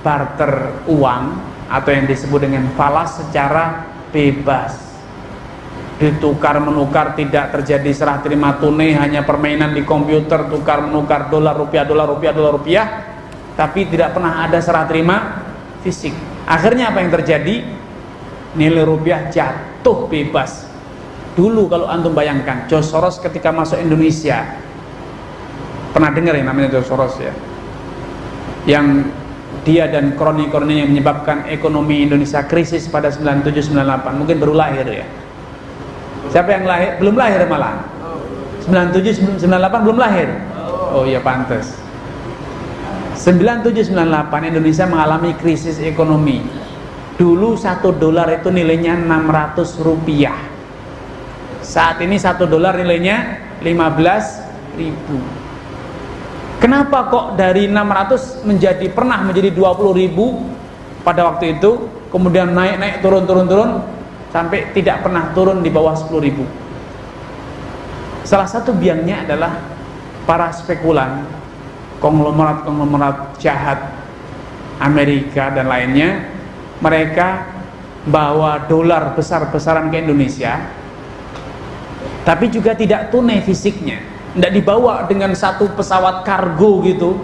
barter uang atau yang disebut dengan falas secara bebas. Ditukar menukar, tidak terjadi serah terima tunai, hanya permainan di komputer, tukar menukar dolar rupiah, dolar rupiah, dolar rupiah, tapi tidak pernah ada serah terima fisik. Akhirnya apa yang terjadi? Nilai rupiah jatuh bebas. Dulu kalau antum bayangkan, George Soros ketika masuk Indonesia, pernah dengar yang namanya George Soros, ya, yang dia dan kroni-kroni yang menyebabkan ekonomi Indonesia krisis pada 97-98, mungkin baru lahir, ya. Siapa yang lahir? Belum lahir malah. 97-98 belum lahir. Oh iya, pantas. 97-98 Indonesia mengalami krisis ekonomi. Dulu 1 dolar itu nilainya 600 rupiah. Saat ini 1 dolar nilainya 15.000. Kenapa kok dari 600 pernah menjadi 20.000 pada waktu itu, kemudian naik turun sampai tidak pernah turun di bawah 10.000. Salah satu biangnya adalah para spekulan, konglomerat jahat Amerika dan lainnya. Mereka bawa dolar besar-besaran ke Indonesia, tapi juga tidak tunai fisiknya, tidak dibawa dengan satu pesawat kargo gitu,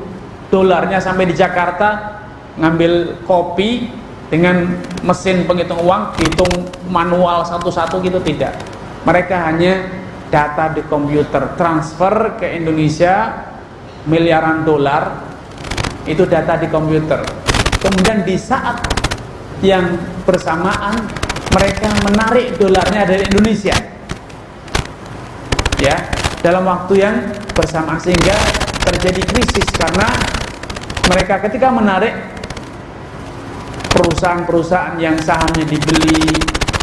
dolarnya sampai di Jakarta, ngambil kopi dengan mesin penghitung uang, hitung manual satu-satu gitu, tidak. Mereka hanya data di komputer, transfer ke Indonesia miliaran dolar, itu data di komputer. Kemudian di saat yang bersamaan mereka menarik dolarnya dari Indonesia, ya, dalam waktu yang bersamaan, sehingga terjadi krisis karena mereka ketika menarik, perusahaan-perusahaan yang sahamnya dibeli,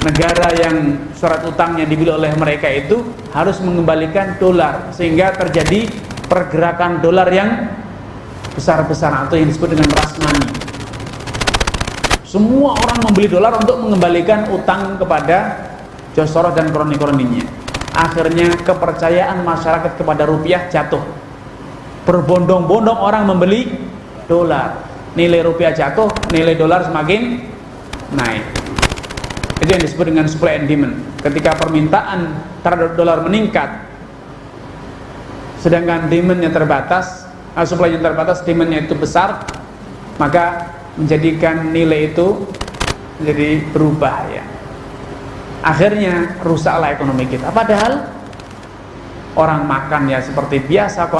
negara yang surat utangnya dibeli oleh mereka itu harus mengembalikan dolar, sehingga terjadi pergerakan dolar yang besar-besaran atau yang disebut dengan rush money. Semua orang membeli dolar untuk mengembalikan utang kepada George Soros dan kroni-kroninya. Akhirnya kepercayaan masyarakat kepada rupiah jatuh. Berbondong-bondong orang membeli dolar. Nilai rupiah jatuh, nilai dolar semakin naik. Itu yang disebut dengan supply and demand. Ketika permintaan terhadap dolar meningkat, sedangkan demandnya terbatas, supply-nya terbatas, demandnya itu besar, maka menjadikan nilai itu menjadi berubah, ya. Akhirnya rusaklah ekonomi kita. Padahal orang makan ya seperti biasa,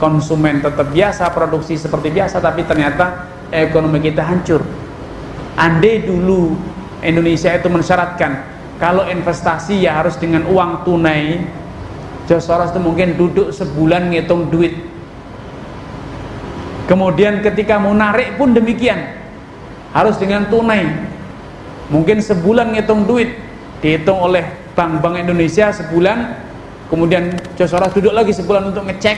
konsumen tetap biasa, produksi seperti biasa, tapi ternyata ekonomi kita hancur. Andai dulu Indonesia itu mensyaratkan kalau investasi ya harus dengan uang tunai, George Soros itu mungkin duduk sebulan ngitung duit. Kemudian ketika mau narik pun demikian, harus dengan tunai. Mungkin sebulan ngitung duit, dihitung oleh bank-bank Indonesia sebulan. Kemudian George Soros duduk lagi sebulan untuk ngecek,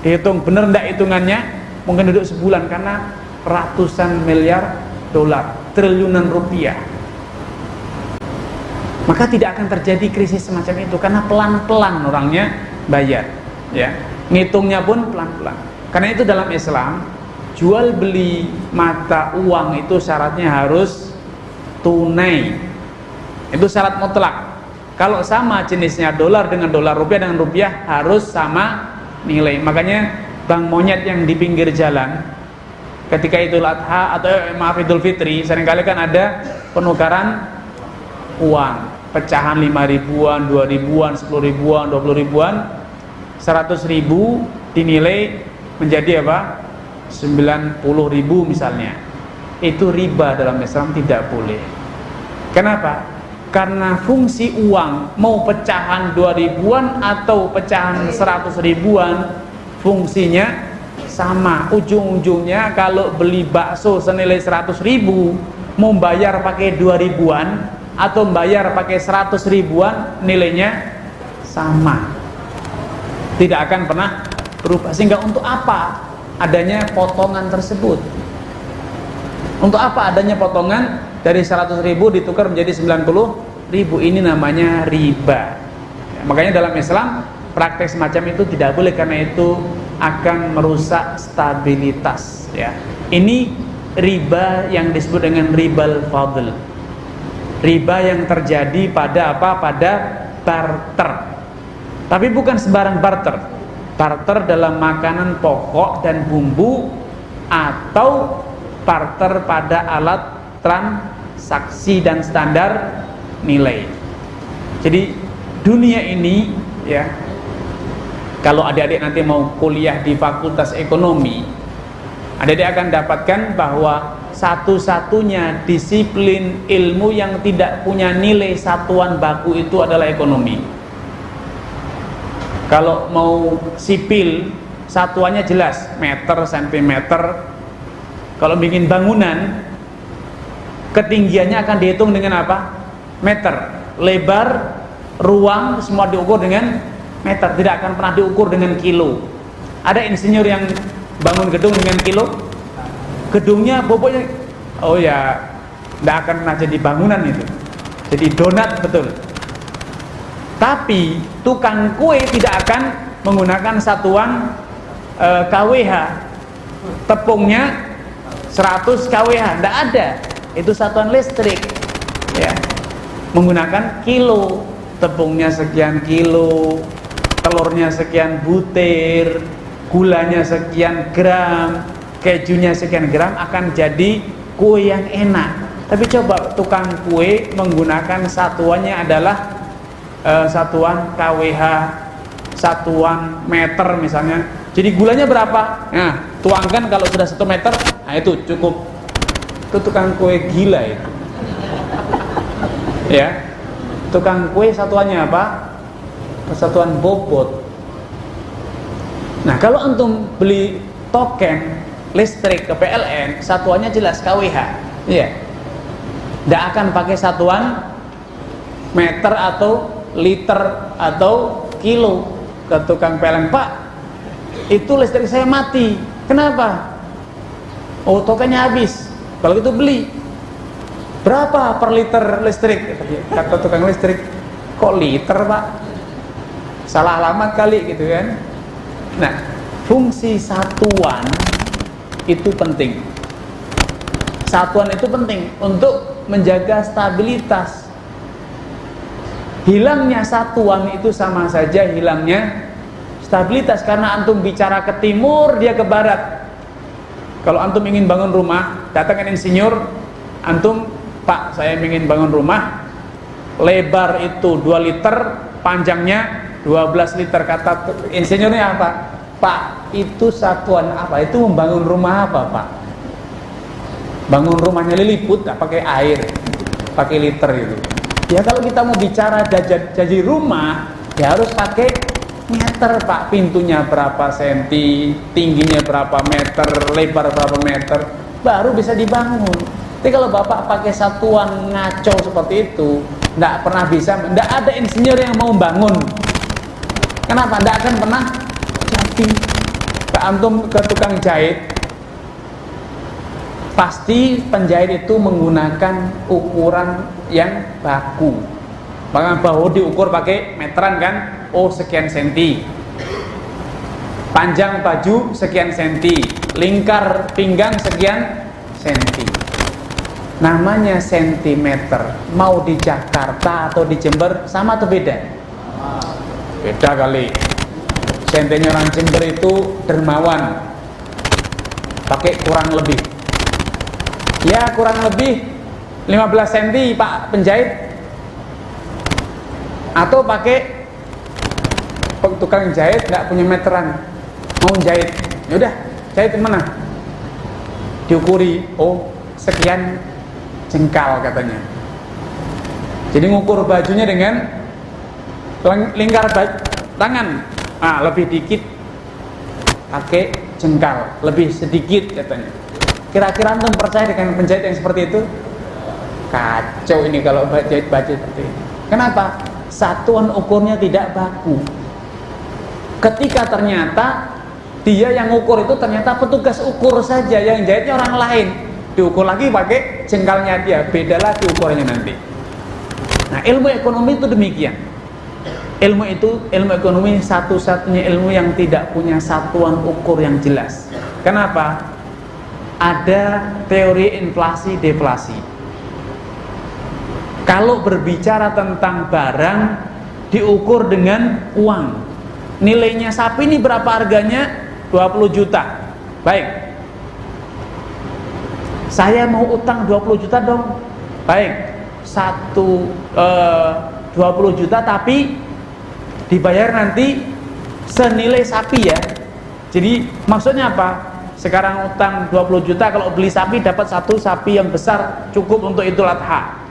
dihitung benar enggak hitungannya, mungkin duduk sebulan, karena ratusan miliar dolar, triliunan rupiah. Maka tidak akan terjadi krisis semacam itu, karena pelan-pelan orangnya bayar, ya. ngitungnya pun pelan-pelan. Karena itu dalam Islam, jual beli mata uang itu syaratnya harus tunai. Itu syarat mutlak. Kalau sama jenisnya dolar dengan dolar, rupiah dengan rupiah, harus sama nilai. Makanya bank monyet yang di pinggir jalan ketika Idul Adha atau Idul Fitri, seringkali kan ada penukaran uang, pecahan 5 ribuan, 2 ribuan, 10 ribuan, 20 ribuan, 100 ribu dinilai menjadi apa? 90 ribu misalnya. Itu riba dalam Islam, tidak boleh. Kenapa? Karena fungsi uang, mau pecahan 2 ribuan atau pecahan 100 ribuan, fungsinya sama. Ujung-ujungnya kalau beli bakso senilai 100 ribu, mau bayar pakai 2 ribuan atau bayar pakai 100 ribuan, nilainya sama, tidak akan pernah berubah. Sehingga untuk apa adanya potongan tersebut? Untuk apa adanya potongan dari 100 ribu ditukar menjadi 90 ribu? Ini namanya riba. Makanya dalam Islam praktek semacam itu tidak boleh, karena itu akan merusak stabilitas, ya. Ini riba yang disebut dengan ribal fadl. Riba yang terjadi pada apa? Pada barter. Tapi bukan sembarang barter. Barter dalam makanan pokok dan bumbu, atau barter pada alat transaksi dan standar nilai. Jadi dunia ini, ya, kalau adik-adik nanti mau kuliah di Fakultas Ekonomi, adik-adik akan dapatkan bahwa satu-satunya disiplin ilmu yang tidak punya nilai satuan baku itu adalah ekonomi. Kalau mau sipil, satuannya jelas, meter, sentimeter. Kalau bikin bangunan, ketinggiannya akan dihitung dengan apa? Meter. Lebar, ruang, semua diukur dengan meter, tidak akan pernah diukur dengan kilo. Ada insinyur yang bangun gedung dengan kilo? Gedungnya bobotnya, oh ya, tidak akan pernah jadi bangunan itu, jadi donat betul. Tapi tukang kue tidak akan menggunakan satuan kWh. Tepungnya 100 kWh, tidak ada. Itu satuan listrik, ya. Menggunakan kilo, tepungnya sekian kilo, telurnya sekian butir, gulanya sekian gram, kejunya sekian gram, akan jadi kue yang enak. Tapi coba tukang kue menggunakan satuannya adalah satuan kWh, satuan meter misalnya. Jadi gulanya berapa? Nah, tuangkan kalau sudah 1 meter, nah itu cukup. Itu tukang kue gila itu. Ya, tukang kue satuannya apa? Satuan bobot. Nah, kalau antum beli token listrik ke PLN, satuannya jelas kWh, ya. Tidak akan pakai satuan meter atau liter atau kilo. Ke tukang PLN, Pak, itu listrik saya mati. Kenapa? Oh, tokennya habis. Kalau gitu beli. Berapa per liter listrik? Kata tukang listrik, kok liter, Pak? Salah alamat kali gitu kan. Nah, fungsi satuan itu penting. Satuan itu penting untuk menjaga stabilitas. Hilangnya satuan itu sama saja hilangnya stabilitas, karena antum bicara ke timur, dia ke barat. Kalau antum ingin bangun rumah, datangkan insinyur, antum, Pak, saya ingin bangun rumah, lebar itu 2 liter, panjangnya 12 liter. Kata insinyurnya apa? Pak, itu satuan apa? Itu membangun rumah apa, Pak? Bangun rumahnya Lilliput, pakai air, pakai liter itu. Ya kalau kita mau bicara jadi rumah, ya harus pakai meter, Pak. Pintunya berapa senti, tingginya berapa meter, lebar berapa meter, baru bisa dibangun. Tapi kalau Bapak pakai satuan ngaco seperti itu, tidak pernah bisa, tidak ada insinyur yang mau bangun. Kenapa? Tidak akan pernah jadi. Ke antum ke tukang jahit, pasti penjahit itu menggunakan ukuran yang baku. Bahkan bahu diukur pakai meteran kan, oh sekian senti. Panjang baju sekian senti, lingkar pinggang sekian senti. Namanya sentimeter. Mau di Jakarta atau di Jember sama atau beda? Beda kali. Sentinya orang Jember itu dermawan, pakai kurang lebih. Ya kurang lebih 15 cm Pak penjahit. Atau pakai tukang jahit nggak punya meteran, mau jahit, yaudah jahit mana? Diukuri, oh sekian jengkal katanya. Jadi ngukur bajunya dengan lingkar tangan, lebih dikit pakai jengkal, lebih sedikit katanya. Kira-kira antum percaya dengan penjahit yang seperti itu? Kacau ini kalau jahit baju seperti ini. Kenapa? Satuan ukurnya tidak baku. Ketika ternyata dia yang ukur itu ternyata petugas ukur saja, yang jahitnya orang lain, diukur lagi pakai jengkalnya dia, beda lagi ukurnya nanti. Nah, ilmu ekonomi itu demikian. Ilmu ekonomi satu-satunya ilmu yang tidak punya satuan ukur yang jelas. Kenapa? Ada teori inflasi deflasi. Kalau berbicara tentang barang diukur dengan uang. Nilainya sapi ini berapa harganya? 20 juta. Baik. Saya mau utang 20 juta dong. Baik. 20 juta tapi dibayar nanti senilai sapi ya. Jadi maksudnya apa? Sekarang utang 20 juta, kalau beli sapi dapat satu sapi yang besar, cukup untuk Idul Adha.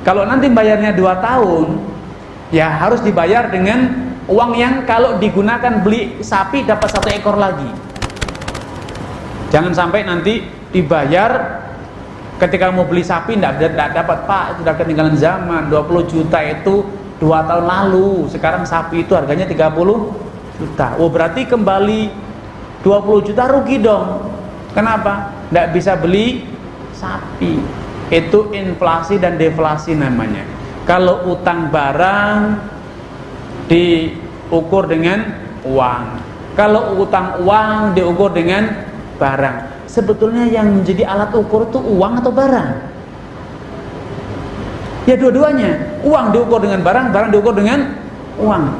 Kalau nanti bayarnya 2 tahun, ya harus dibayar dengan uang yang kalau digunakan beli sapi dapat 1 ekor lagi. Jangan sampai nanti dibayar ketika mau beli sapi tidak dapat, Pak, sudah ketinggalan zaman. 20 juta itu 2 tahun lalu, sekarang sapi itu harganya 30 juta. Oh berarti kembali 20 juta rugi dong. Kenapa? Tidak bisa beli sapi. Itu inflasi dan deflasi namanya. Kalau utang barang diukur dengan uang, kalau utang uang diukur dengan barang. Sebetulnya yang menjadi alat ukur itu uang atau barang? Ya dua-duanya. Uang diukur dengan barang, barang diukur dengan uang.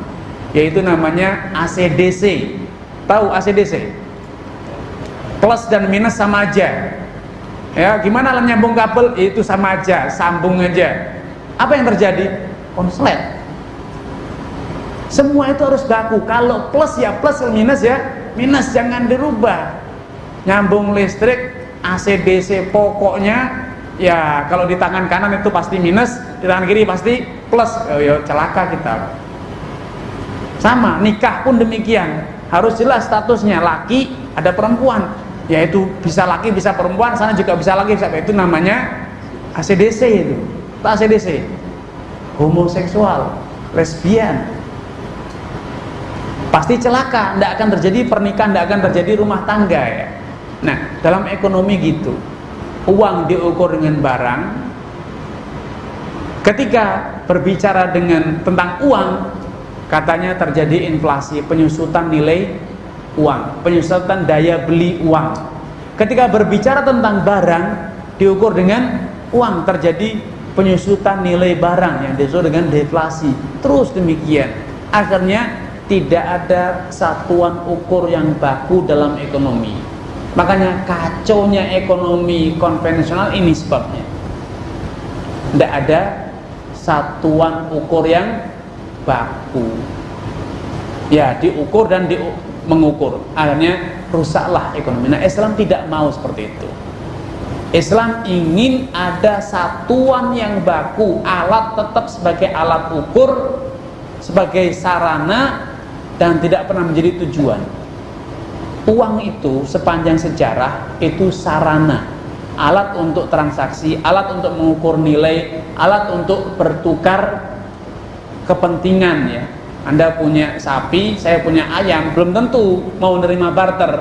Yaitu namanya ACDC. Tahu ACDC? Plus dan minus sama aja. Ya, gimana alam nyambung kabel? Itu sama aja, sambung aja. Apa yang terjadi? Konslet. Semua itu harus baku. Kalau plus ya plus, kalau minus ya minus, jangan dirubah. Nyambung listrik ACDC pokoknya ya kalau di tangan kanan itu pasti minus, di tangan kiri pasti plus. Oh, ya celaka kita. Sama nikah pun demikian, harus jelas statusnya, laki ada perempuan, yaitu bisa laki bisa perempuan, sana juga bisa laki bisa, itu namanya ACDC. Itu ACDC homoseksual, lesbian, pasti celaka, tidak akan terjadi pernikahan, tidak akan terjadi rumah tangga ya. Nah, dalam ekonomi gitu, uang diukur dengan barang. Ketika berbicara tentang uang, katanya terjadi inflasi, penyusutan nilai uang, penyusutan daya beli uang. Ketika berbicara tentang barang, diukur dengan uang, terjadi penyusutan nilai barang yang disebut dengan deflasi. Terus demikian. Akhirnya tidak ada satuan ukur yang baku dalam ekonomi. Makanya kacaunya ekonomi konvensional ini sebabnya. Tidak ada satuan ukur yang baku. Ya, diukur dan mengukur. Akhirnya rusaklah ekonomi. Nah, Islam tidak mau seperti itu. Islam ingin ada satuan yang baku, alat tetap sebagai alat ukur, sebagai sarana, dan tidak pernah menjadi tujuan. Uang itu sepanjang sejarah itu sarana, alat untuk transaksi, alat untuk mengukur nilai, alat untuk bertukar kepentingan ya. Anda punya sapi, saya punya ayam, belum tentu mau menerima barter.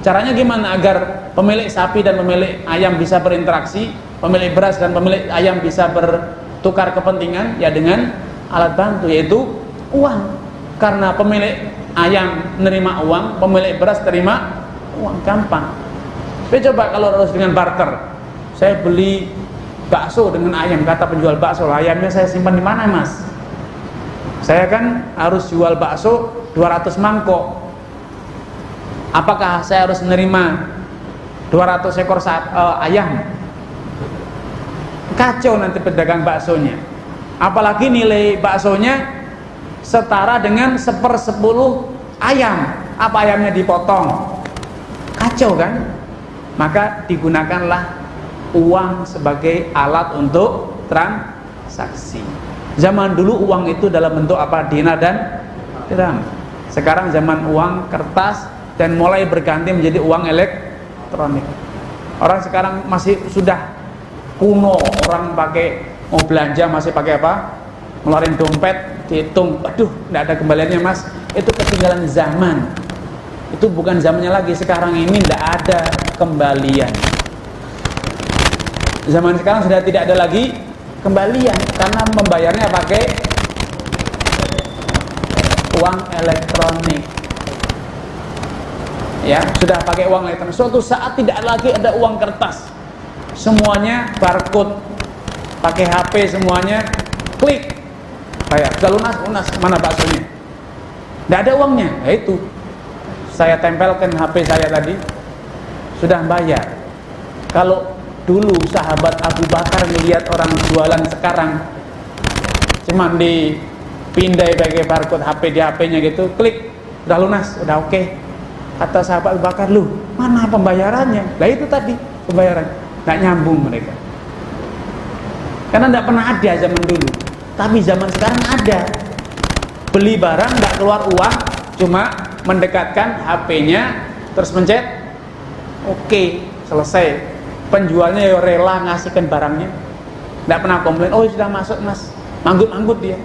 Caranya gimana agar pemilik sapi dan pemilik ayam bisa berinteraksi, pemilik beras dan pemilik ayam bisa bertukar kepentingan? Ya dengan alat bantu, yaitu uang. Karena pemilik ayam nerima uang, pemilik beras terima uang, gampang. Tapi coba kalau harus dengan barter, saya beli bakso dengan ayam, kata penjual bakso, ayamnya saya simpan di mana mas? Saya kan harus jual bakso 200 mangkok. Apakah saya harus menerima 200 ekor ayam? Kacau nanti pedagang baksonya. Apalagi nilai baksonya setara dengan 1/10 ayam. Apa ayamnya dipotong? Kacau kan? Maka digunakanlah uang sebagai alat untuk transaksi. Zaman dulu uang itu dalam bentuk apa? Dinar dan dirham. Sekarang zaman uang kertas dan mulai berganti menjadi uang elektronik. Orang sekarang masih sudah kuno, orang pakai mau belanja masih pakai apa? Ngeluarin dompet, dihitung, aduh, tidak ada kembaliannya mas. Itu ketinggalan zaman. Itu bukan zamannya lagi. Sekarang ini tidak ada kembalian. Zaman sekarang sudah tidak ada lagi kembalian karena membayarnya pakai uang elektronik. Ya, sudah pakai uang elektronik. Suatu saat tidak lagi ada uang kertas. Semuanya barcode, pakai HP semuanya, klik, bayar. Sudah lunas, mana baksonya? Tidak ada uangnya. Ya itu, saya tempelkan HP saya tadi, sudah bayar. Kalau dulu sahabat Abu Bakar melihat orang jualan sekarang cuman dipindai pakai barcode HP di HP-nya gitu, klik, udah lunas, udah oke. Kata sahabat Abu Bakar, lu mana pembayarannya? Lah itu tadi pembayaran, nggak nyambung mereka. Karena nggak pernah ada zaman dulu, tapi zaman sekarang ada. Beli barang nggak keluar uang, cuma mendekatkan HP-nya, terus mencet, oke, selesai. Penjualnya ya rela ngasihkan barangnya, tidak pernah komplain, oh sudah masuk mas, manggut-manggut dia.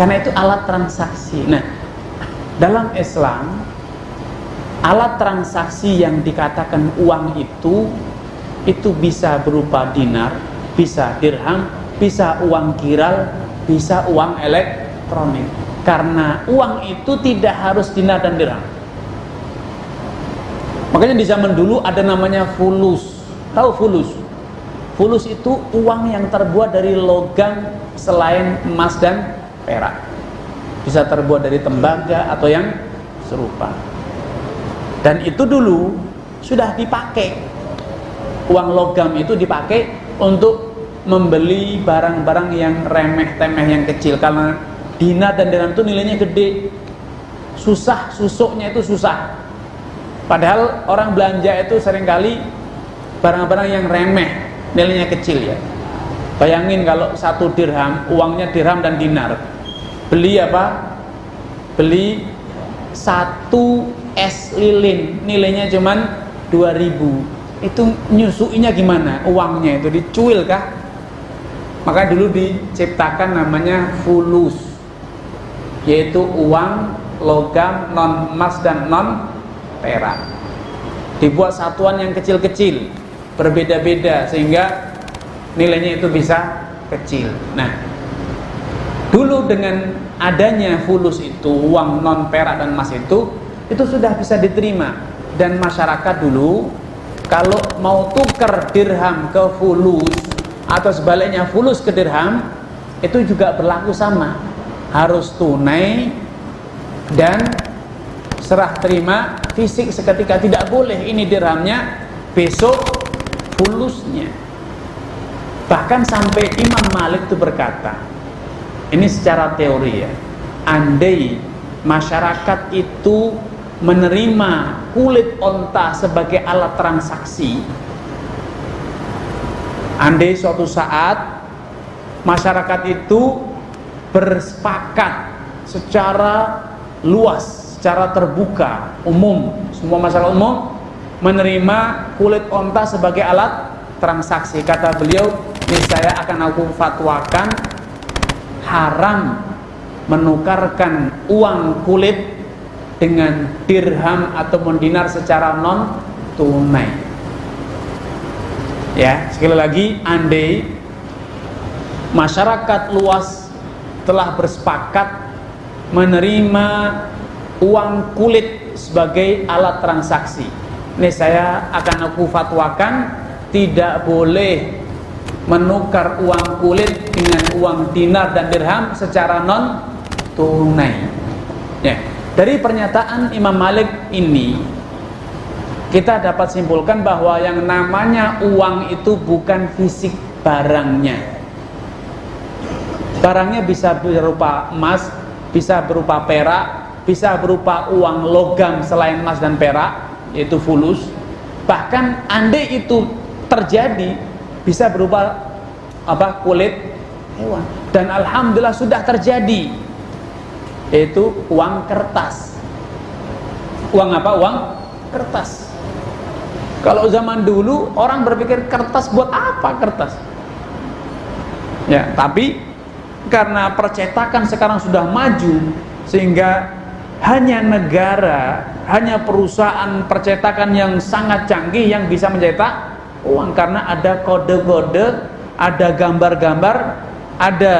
Karena itu alat transaksi. Nah, dalam Islam, alat transaksi yang dikatakan uang itu bisa berupa dinar, bisa dirham, bisa uang giral, bisa uang elektronik. Karena uang itu tidak harus dinar dan dirham. Makanya di zaman dulu ada namanya fulus. Tahu fulus? Fulus itu uang yang terbuat dari logam selain emas dan perak. Bisa terbuat dari tembaga atau yang serupa. Dan itu dulu sudah dipakai. Uang logam itu dipakai untuk membeli barang-barang yang remeh-temeh, yang kecil. Karena dinar dan dirham itu nilainya gede. Susah, susuknya itu susah. Padahal orang belanja itu seringkali barang-barang yang remeh, nilainya kecil ya. Bayangin kalau 1 dirham, uangnya dirham dan dinar. Beli apa? Beli 1 es lilin, nilainya cuman 2.000. Itu nyusuinya gimana? Uangnya itu dicuil kah? Maka dulu diciptakan namanya fulus, yaitu uang logam non emas dan non perak. Dibuat satuan yang kecil-kecil, berbeda-beda sehingga nilainya itu bisa kecil. Nah, dulu dengan adanya fulus itu, uang non perak dan emas itu sudah bisa diterima. Dan masyarakat dulu kalau mau tukar dirham ke fulus atau sebaliknya fulus ke dirham, itu juga berlaku sama, harus tunai dan serah terima fisik seketika. Tidak boleh ini dirhamnya, besok fulusnya. Bahkan sampai Imam Malik itu berkata, ini secara teori ya, andai masyarakat itu menerima kulit onta sebagai alat transaksi, andai suatu saat masyarakat itu bersepakat secara luas, secara terbuka, umum, semua masyarakat umum menerima kulit onta sebagai alat transaksi, kata beliau, ini saya akan aku fatwakan haram menukarkan uang kulit dengan dirham ataupun dinar secara non tunai. Ya, sekali lagi, andai masyarakat luas telah bersepakat menerima uang kulit sebagai alat transaksi. Ini saya akan aku fatwakan, tidak boleh menukar uang kulit dengan uang dinar dan dirham secara non tunai. Ya, dari pernyataan Imam Malik ini kita dapat simpulkan bahwa yang namanya uang itu bukan fisik barangnya. Barangnya bisa berupa emas, bisa berupa perak, bisa berupa uang logam selain emas dan perak, yaitu fulus. Bahkan andai itu terjadi, bisa berupa kulit hewan. Dan alhamdulillah sudah terjadi, yaitu uang kertas. Uang apa? Uang kertas. Kalau zaman dulu orang berpikir kertas buat apa kertas? Ya, tapi karena percetakan sekarang sudah maju, sehingga hanya negara, hanya perusahaan percetakan yang sangat canggih yang bisa mencetak uang, karena ada kode-kode, ada gambar-gambar, ada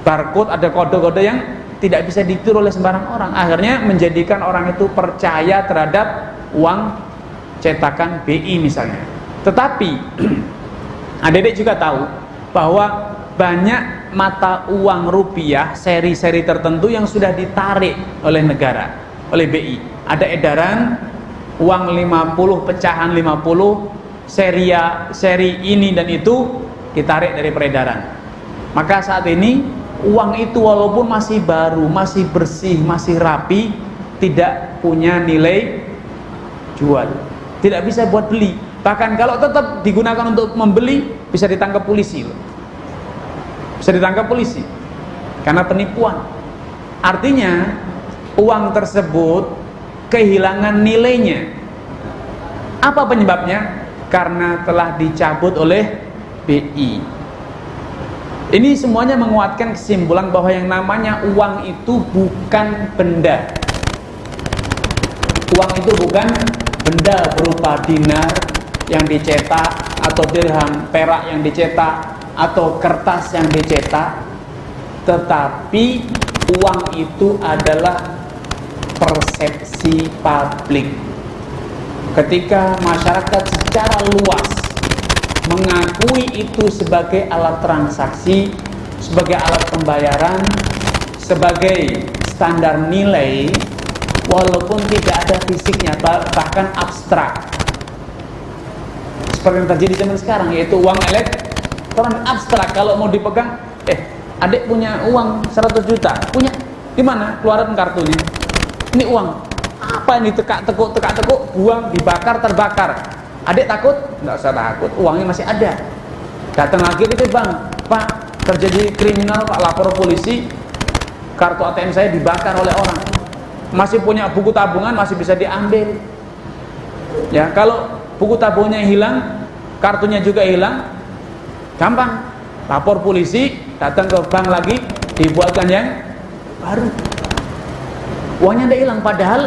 barcode, ada kode-kode yang tidak bisa ditiru oleh sembarang orang. Akhirnya menjadikan orang itu percaya terhadap uang cetakan BI misalnya. Tetapi adik-adik juga tahu bahwa banyak mata uang rupiah seri-seri tertentu yang sudah ditarik oleh negara, oleh BI. Ada edaran uang 50, pecahan 50, seri ini dan itu ditarik dari peredaran. Maka saat ini uang itu walaupun masih baru, masih bersih, masih rapi, tidak punya nilai jual, tidak bisa buat beli. Bahkan kalau tetap digunakan untuk membeli, bisa ditangkap polisi, bisa ditangkap polisi karena penipuan. Artinya uang tersebut kehilangan nilainya. Apa penyebabnya? Karena telah dicabut oleh BI. Ini semuanya menguatkan kesimpulan bahwa yang namanya uang itu bukan benda. Uang itu bukan benda berupa dinar yang dicetak, atau dirham perak yang dicetak, atau kertas yang dicetak. Tetapi uang itu adalah persepsi publik. Ketika masyarakat secara luas mengakui itu sebagai alat transaksi, sebagai alat pembayaran, sebagai standar nilai, walaupun tidak ada fisiknya, bahkan abstrak, seperti yang terjadi zaman sekarang, yaitu uang elektronik abstrak. Kalau mau dipegang, adik punya uang 100 juta, punya, di mana? Keluarin kartunya, ini uang, apa ini, tekuk, buang, dibakar, terbakar. Adik takut? Nggak usah takut, uangnya masih ada. Datang lagi gitu, bang, pak, terjadi kriminal pak, lapor polisi, kartu ATM saya dibakar oleh orang. Masih punya buku tabungan, masih bisa diambil. Ya, kalau buku tabungannya hilang, kartunya juga hilang, gampang, lapor polisi, datang ke bank lagi, dibuatkan yang baru. Uangnya tidak hilang, padahal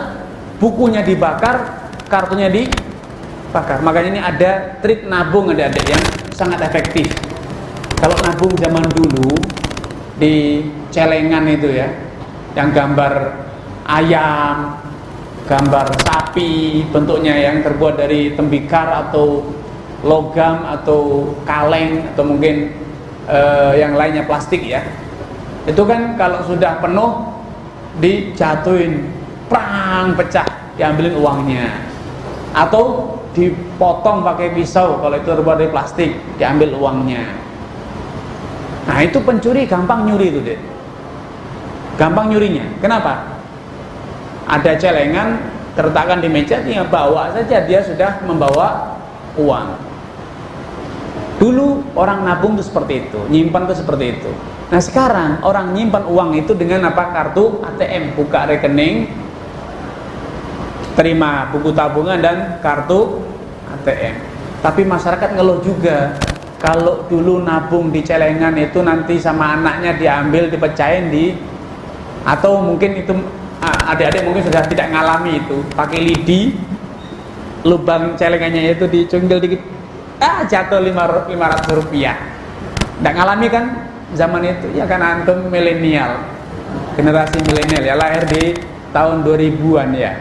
bukunya dibakar, kartunya dibakar. Makanya ini ada trik nabung adik-adik yang sangat efektif. Kalau nabung zaman dulu di celengan itu ya, yang gambar ayam, gambar sapi, bentuknya yang terbuat dari tembikar atau logam atau kaleng atau mungkin yang lainnya plastik ya. Itu kan kalau sudah penuh dijatuhin, prang, pecah, diambilin uangnya. Atau dipotong pakai pisau kalau itu terbuat dari plastik, diambil uangnya. Nah, itu pencuri gampang nyuri itu, Dek. Gampang nyurinya. Kenapa? Ada celengan terletakkan di meja, tinggal bawa saja, dia sudah membawa uang. Dulu orang nabung itu seperti itu, nyimpan itu seperti itu. Nah, sekarang orang nyimpan uang itu dengan apa? Kartu ATM, buka rekening, terima buku tabungan dan kartu ATM. Tapi masyarakat ngeluh juga, kalau dulu nabung di celengan itu nanti sama anaknya diambil, dipecahin atau mungkin itu adik-adik mungkin sudah tidak ngalami itu, pakai lidi, lubang celengannya itu dicunggil dikit, jatuh 500 rupiah. Nggak ngalami kan zaman itu? Ya kan antum milenial, generasi milenial ya, lahir di tahun 2000-an ya,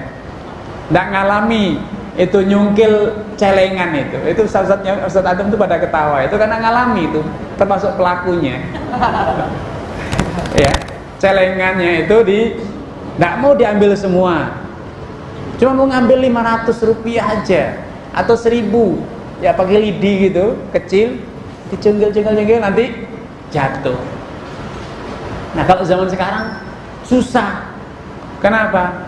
nggak ngalami itu nyungkil celengan itu Ustaz Adam itu pada ketawa, itu karena ngalami, itu termasuk pelakunya. Ya, celengannya itu nggak mau diambil semua, cuma mau ngambil 500 rupiah aja atau 1000, ya pakai lidi gitu kecil, dicengkel nanti jatuh. Nah kalau zaman sekarang susah. Kenapa?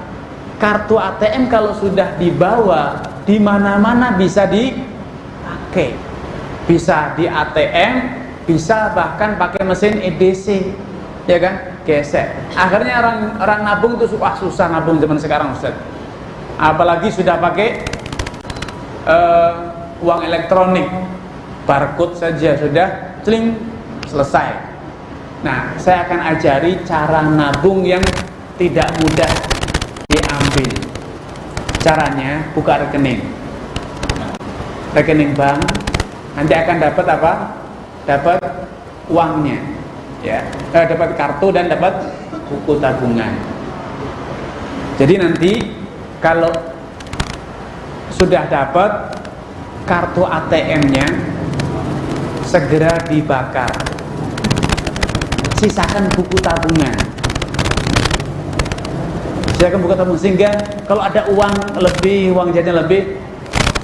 Kartu ATM kalau sudah dibawa di mana-mana bisa dipakai, bisa di ATM, bisa bahkan pakai mesin EDC, ya kan, gesek. Akhirnya orang nabung itu susah nabung zaman sekarang, Ustaz. Apalagi sudah pakai uang elektronik, barcode saja sudah celing selesai. Nah, saya akan ajari cara nabung yang tidak mudah diambil. Caranya buka rekening bank, nanti akan dapat apa? Dapat uangnya, ya, dapat kartu dan dapat buku tabungan. Jadi nanti kalau sudah dapat kartu ATM-nya, segera dibakar, sisakan buku tabungan. Sehingga kalau ada uang lebih, uang jajan lebih,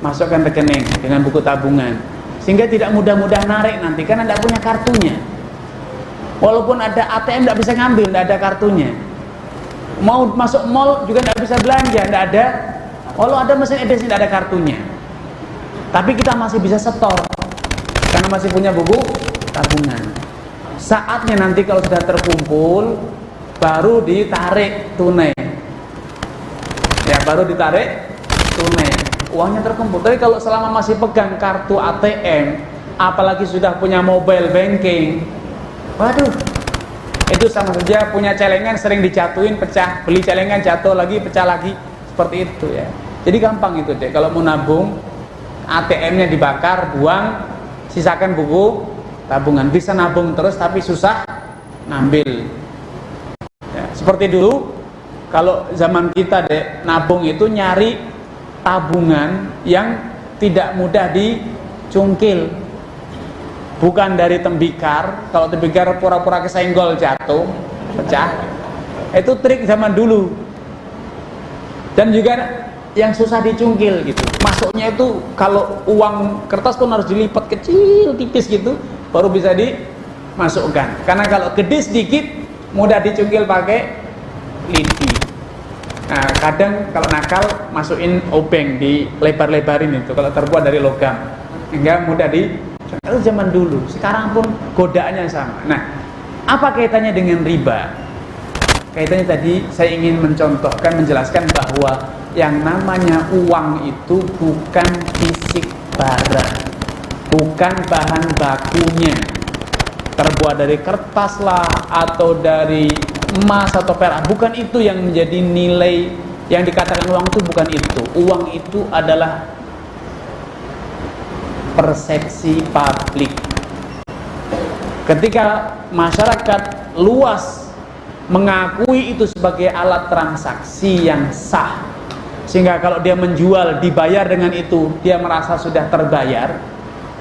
masukkan rekening dengan buku tabungan, sehingga tidak mudah-mudah narik nanti karena tidak punya kartunya. Walaupun ada ATM tidak bisa ngambil, tidak ada kartunya. Mau masuk mall juga tidak bisa belanja, tidak ada. Walau ada mesin EDC tidak ada kartunya, tapi kita masih bisa setor karena masih punya buku tabungan. Saatnya nanti kalau sudah terkumpul baru ditarik tunai. Ya, baru ditarik tunai, uangnya terkumpul. Tapi kalau selama masih pegang kartu ATM, apalagi sudah punya mobile banking, waduh, itu sama saja punya celengan sering dijatuhin, pecah, beli celengan jatuh lagi, pecah lagi, seperti itu ya. Jadi gampang itu deh, kalau mau nabung, ATM-nya dibakar, buang, sisakan buku tabungan. Bisa nabung terus tapi susah ngambil ya, seperti dulu. Kalau zaman kita deh, nabung itu nyari tabungan yang tidak mudah dicungkil, bukan dari tembikar. Kalau tembikar pura-pura kesenggol jatuh, pecah, itu trik zaman dulu. Dan juga yang susah dicungkil gitu, masuknya itu kalau uang kertas pun harus dilipat kecil, tipis gitu, baru bisa dimasukkan. Karena kalau gede sedikit, mudah dicungkil pakai lidi. Nah, kadang kalau nakal masukin obeng, di lebar-lebarin itu kalau terbuat dari logam, hingga mudah itu zaman dulu. Sekarang pun godaannya sama. Nah, apa kaitannya dengan riba? Kaitannya tadi saya ingin menjelaskan bahwa yang namanya uang itu bukan fisik barang, bukan bahan bakunya, terbuat dari kertas lah atau dari emas atau perak, bukan itu yang menjadi nilai yang dikatakan uang itu, bukan itu. Uang itu adalah persepsi publik. Ketika masyarakat luas mengakui itu sebagai alat transaksi yang sah, sehingga kalau dia menjual dibayar dengan itu, dia merasa sudah terbayar.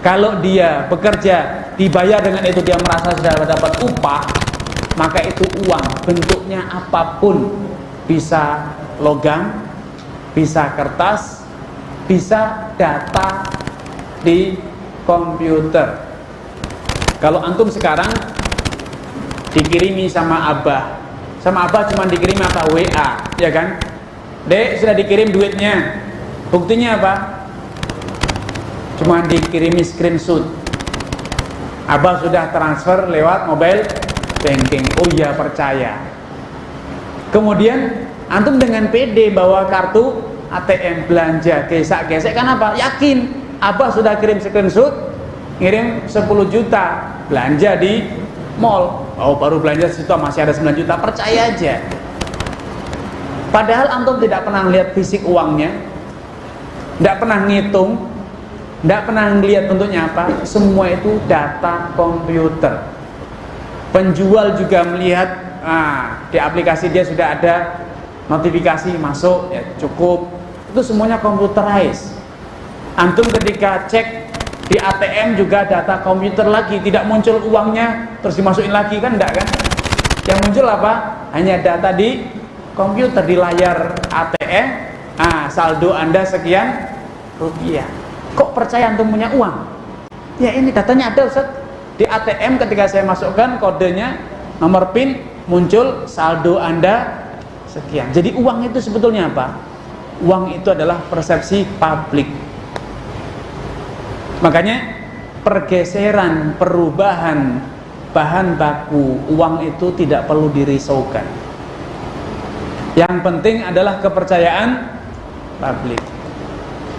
Kalau dia bekerja dibayar dengan itu, dia merasa sudah dapat upah, maka itu uang, bentuknya apapun, bisa logam, bisa kertas, bisa data di komputer. Kalau antum sekarang dikirimi sama abah cuma dikirim apa? WA, ya kan? Dek, sudah dikirim duitnya, buktinya apa? Cuma dikirimi screenshot. Abah sudah transfer lewat mobile banking. Oh iya, percaya. Kemudian antum dengan PD bawa kartu ATM belanja, gesek-gesek, kan apa? Yakin Abah sudah kirim screenshot, ngirim 10 juta belanja di mall. Oh, baru belanja situ masih ada 9 juta, percaya aja. Padahal antum tidak pernah lihat fisik uangnya, tidak pernah ngitung, tidak pernah lihat bentuknya apa. Semua itu data komputer. Penjual juga melihat di aplikasi dia sudah ada notifikasi masuk, ya cukup. Itu semuanya computerized. Antum ketika cek di ATM juga data komputer lagi, tidak muncul uangnya terus dimasukin lagi, kan enggak kan? Yang muncul apa? Hanya data di komputer, di layar ATM. Saldo Anda sekian rupiah. Kok percaya antum punya uang? Ya ini datanya ada Ustaz. Di ATM ketika saya masukkan kodenya, nomor PIN, muncul saldo Anda sekian. Jadi uang itu sebetulnya apa? Uang itu adalah persepsi publik. Makanya pergeseran, perubahan bahan baku uang itu tidak perlu dirisaukan. Yang penting adalah kepercayaan publik.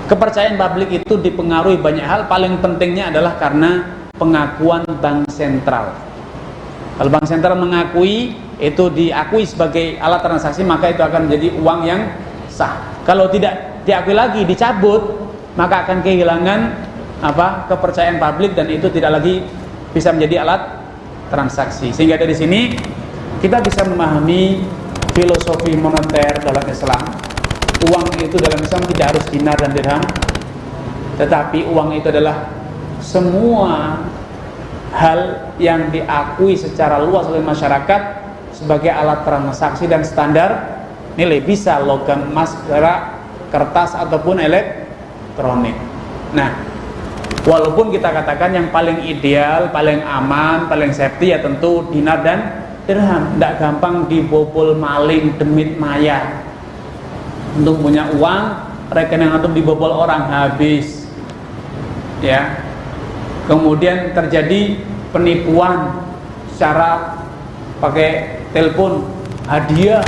Kepercayaan publik itu dipengaruhi banyak hal. Paling pentingnya adalah karena pengakuan bank sentral. Kalau bank sentral mengakui, itu diakui sebagai alat transaksi, maka itu akan menjadi uang yang sah. Kalau tidak diakui lagi, dicabut, maka akan kehilangan kepercayaan publik, dan itu tidak lagi bisa menjadi alat transaksi. Sehingga dari sini kita bisa memahami filosofi moneter dalam Islam. Uang itu dalam Islam tidak harus dinar dan dirham, tetapi uang itu adalah semua hal yang diakui secara luas oleh masyarakat sebagai alat transaksi dan standar nilai, bisa logam emas, perak, kertas ataupun elektronik. Nah, walaupun kita katakan yang paling ideal, paling aman, paling safety ya tentu dinar dan dirham. Tidak gampang dibobol maling, demit maya. Untuk punya uang, rekening antum dibobol orang, habis. Ya. Kemudian terjadi penipuan secara pakai telepon, hadiah.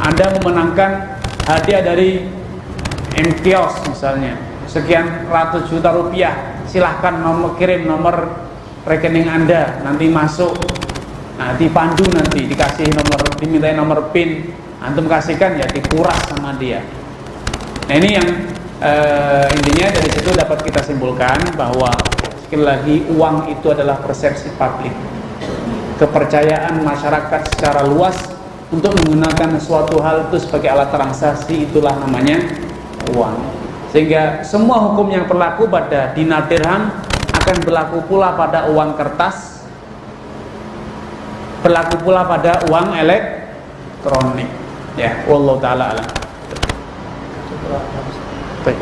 Anda memenangkan hadiah dari MKios misalnya, sekian ratus juta rupiah, silahkan kirim nomor rekening Anda, nanti masuk. Nah, dipandu nanti, dikasih nomor, dimintai nomor PIN, antum kasihkan, ya dikuras sama dia. Nah, ini yang intinya dari situ dapat kita simpulkan bahwa sekali lagi uang itu adalah persepsi publik, kepercayaan masyarakat secara luas untuk menggunakan suatu hal itu sebagai alat transaksi, itulah namanya uang. Sehingga semua hukum yang berlaku pada dinar dirham akan berlaku pula pada uang kertas, berlaku pula pada uang elektronik. Ya, wallahu taala alam. Baik.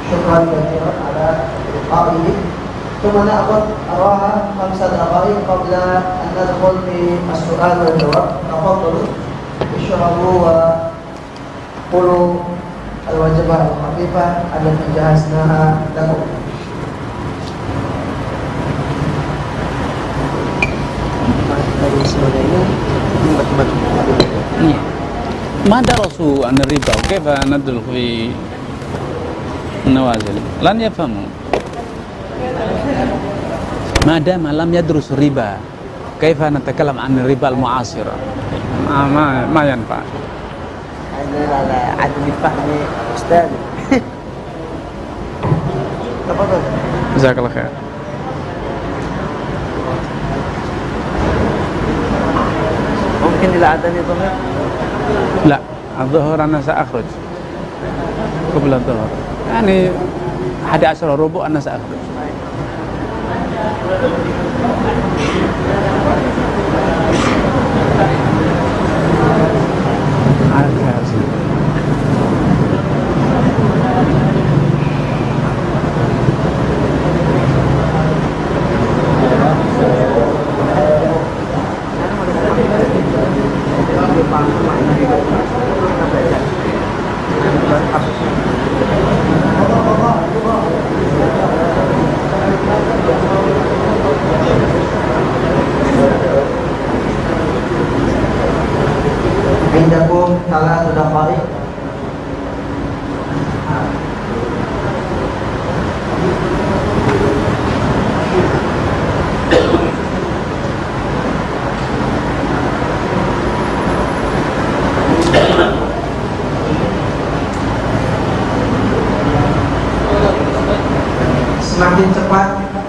Syukran katsiran ala liqa'ihi. ثم نأخذ أراها 5 دقائق قبل أن ندخل في السؤال والجواب. تفضلوا اشربوا وقولوا الوجبة الخفيفة التي جهزناها لكم.
ما درسوا عن الربا وكيف ندخل في النوازل لن يفهموا ما دام لم يدرس الربا كيف نتكلم عن الربا المعاصرة ما ينفع
على عدم الفهم أستاذ. تفضل.
جزاك الله خير.
ممكن إلى أذان الظهر؟
لا، الظهر أنا سأخرج قبل الظهر، يعني 11:15 أنا سأخرج.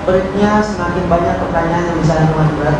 Berikutnya semakin banyak pertanyaan yang bisa mengajukan.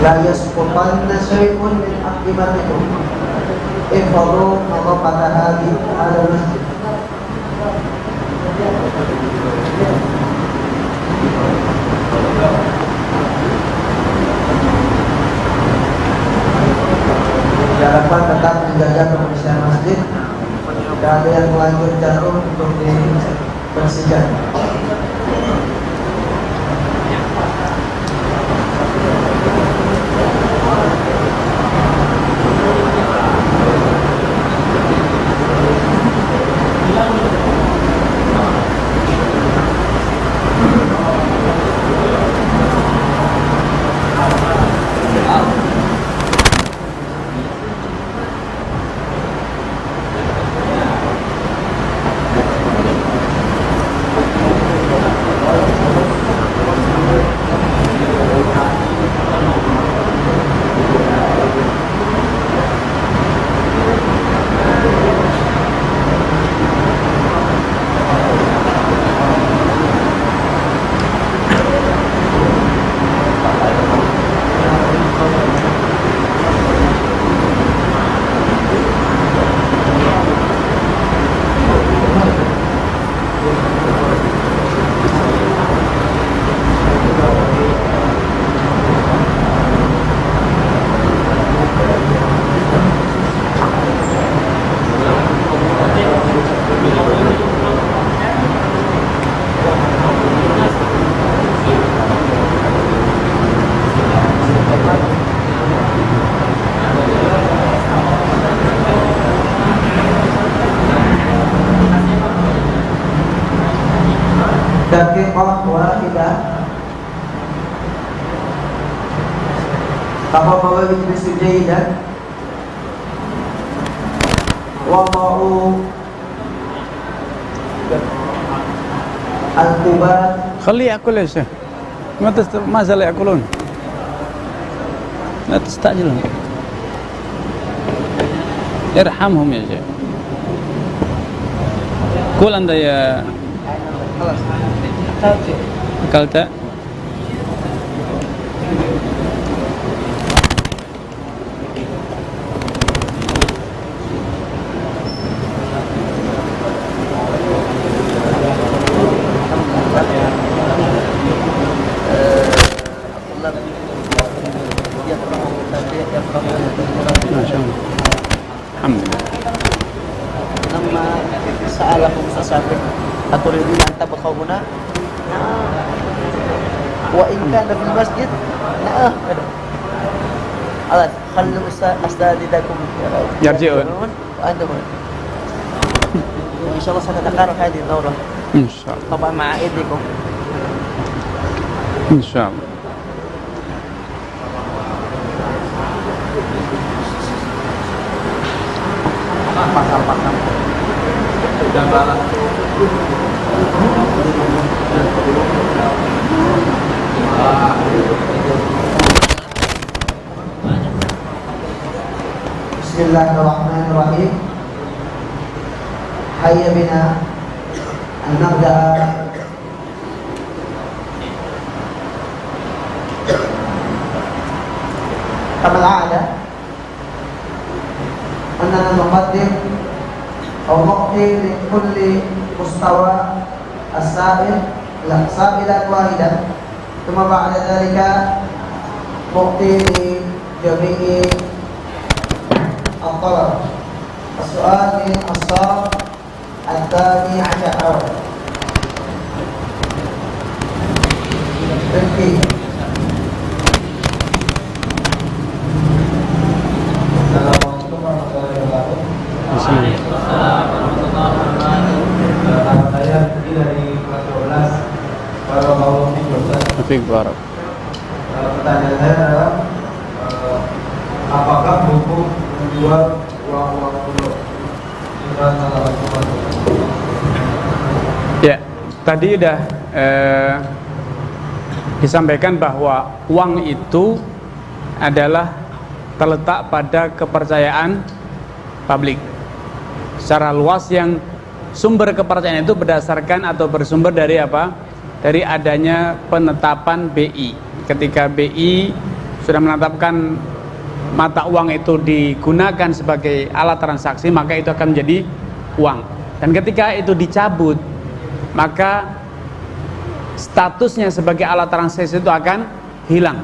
La yasqutanna syai'un min aqibatikum ifadhu nadafata hadhihi ala masjid. Diharapkan tetap menjaga kebersihan masjid. Tidak ada yang melanjut jarum untuk dibersihkan. Daqiqah wahidah. Tafadhalu bijlisin jayyidan. Wada'u al-qubat.
خليه يأكل يا شيخ. ما زال يأكلون. لا تستعجلهم. ارحمهم يا شيخ. كل أنت يا أكلت؟ ما شاء الله. الحمد لله.
لما سألهم مسافر أتريدون أن تبقوا هنا؟ وإن كان في المسجد نعم. خلاص خلوا أساتذتكم
يرجعون
وأنتم هنا. وإن شاء الله ستتكرر هذه الدورة
إن شاء الله.
طبعا مع إيديكم.
إن شاء الله.
Pasal-pasal gambaran. Bismillahirrahmanirrahim. Hayya bina an nabda'a kama al-'ada أننا نقدم أو نعطي لكل مستوى السائل سائلا واحدا ثم بعد ذلك نعطي لجميع الطلب. السؤال من الصف الثاني عشر. رفقي. Assalamualaikum warahmatullahi wabarakatuh. Nama saya Rifki dari kelas 12. Barakallahu fiik Ustaz.
Fiik barak.
Pertanyaan saya adalah apakah hukum menjual uang-uang kuno?
Ya, tadi udah disampaikan bahwa uang itu adalah terletak pada kepercayaan publik secara luas, yang sumber kepercayaan itu berdasarkan atau bersumber dari apa? Dari adanya penetapan BI. Ketika BI sudah menetapkan mata uang itu digunakan sebagai alat transaksi, maka itu akan menjadi uang. Dan ketika itu dicabut, maka statusnya sebagai alat transaksi itu akan hilang.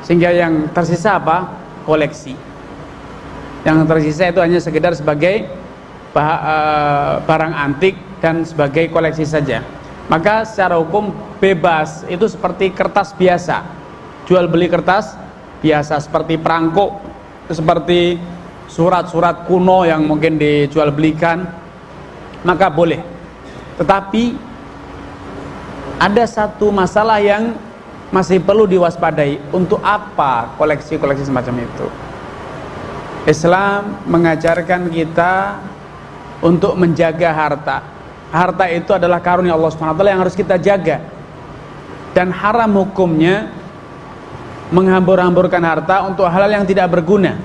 Sehingga yang tersisa apa? Koleksi. Yang tersisa itu hanya sekedar sebagai barang antik dan sebagai koleksi saja. Maka secara hukum bebas itu seperti kertas biasa, jual beli kertas biasa, seperti perangko, seperti surat-surat kuno yang mungkin dijual belikan, maka boleh. Tetapi ada satu masalah yang masih perlu diwaspadai. Untuk apa koleksi-koleksi semacam itu? Islam mengajarkan kita untuk menjaga harta. Harta itu adalah karunia Allah SWT yang harus kita jaga. Dan haram hukumnya menghambur-hamburkan harta untuk hal yang tidak berguna.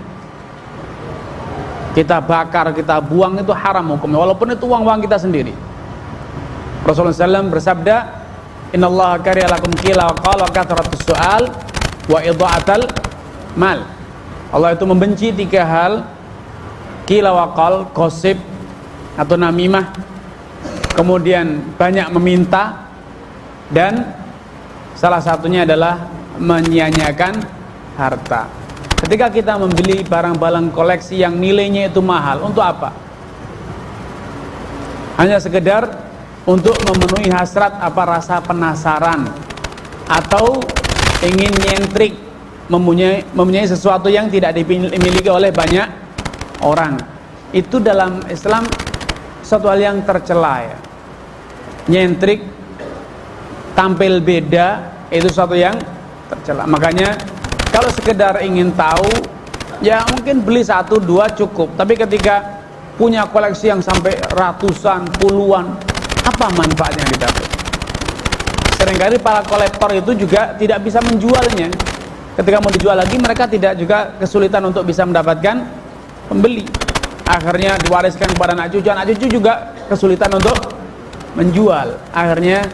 Kita bakar, kita buang, itu haram hukumnya, walaupun itu uang-uang kita sendiri. Rasulullah SAW bersabda, Innallaha kariha lakum qila wa qala kathratus su'al wa idha'atal mal. Allah itu membenci 3 hal: qila wa qal, gosip atau namimah, kemudian banyak meminta, dan salah satunya adalah menyia-nyiakan harta. Ketika kita membeli barang-barang koleksi yang nilainya itu mahal, untuk apa? Hanya sekedar untuk memenuhi hasrat rasa penasaran, atau ingin nyentrik, mempunyai sesuatu yang tidak dimiliki oleh banyak orang. Itu dalam Islam suatu hal yang tercela, ya. Nyentrik, tampil beda, itu suatu yang tercela. Makanya kalau sekedar ingin tahu, ya mungkin beli 1, 2 cukup. Tapi ketika punya koleksi yang sampai ratusan, puluhan, apa manfaatnya didapat? Seringkali para kolektor itu juga tidak bisa menjualnya. Ketika mau dijual lagi, mereka tidak juga kesulitan untuk bisa mendapatkan pembeli. Akhirnya diwariskan kepada anak cucu juga kesulitan untuk menjual. Akhirnya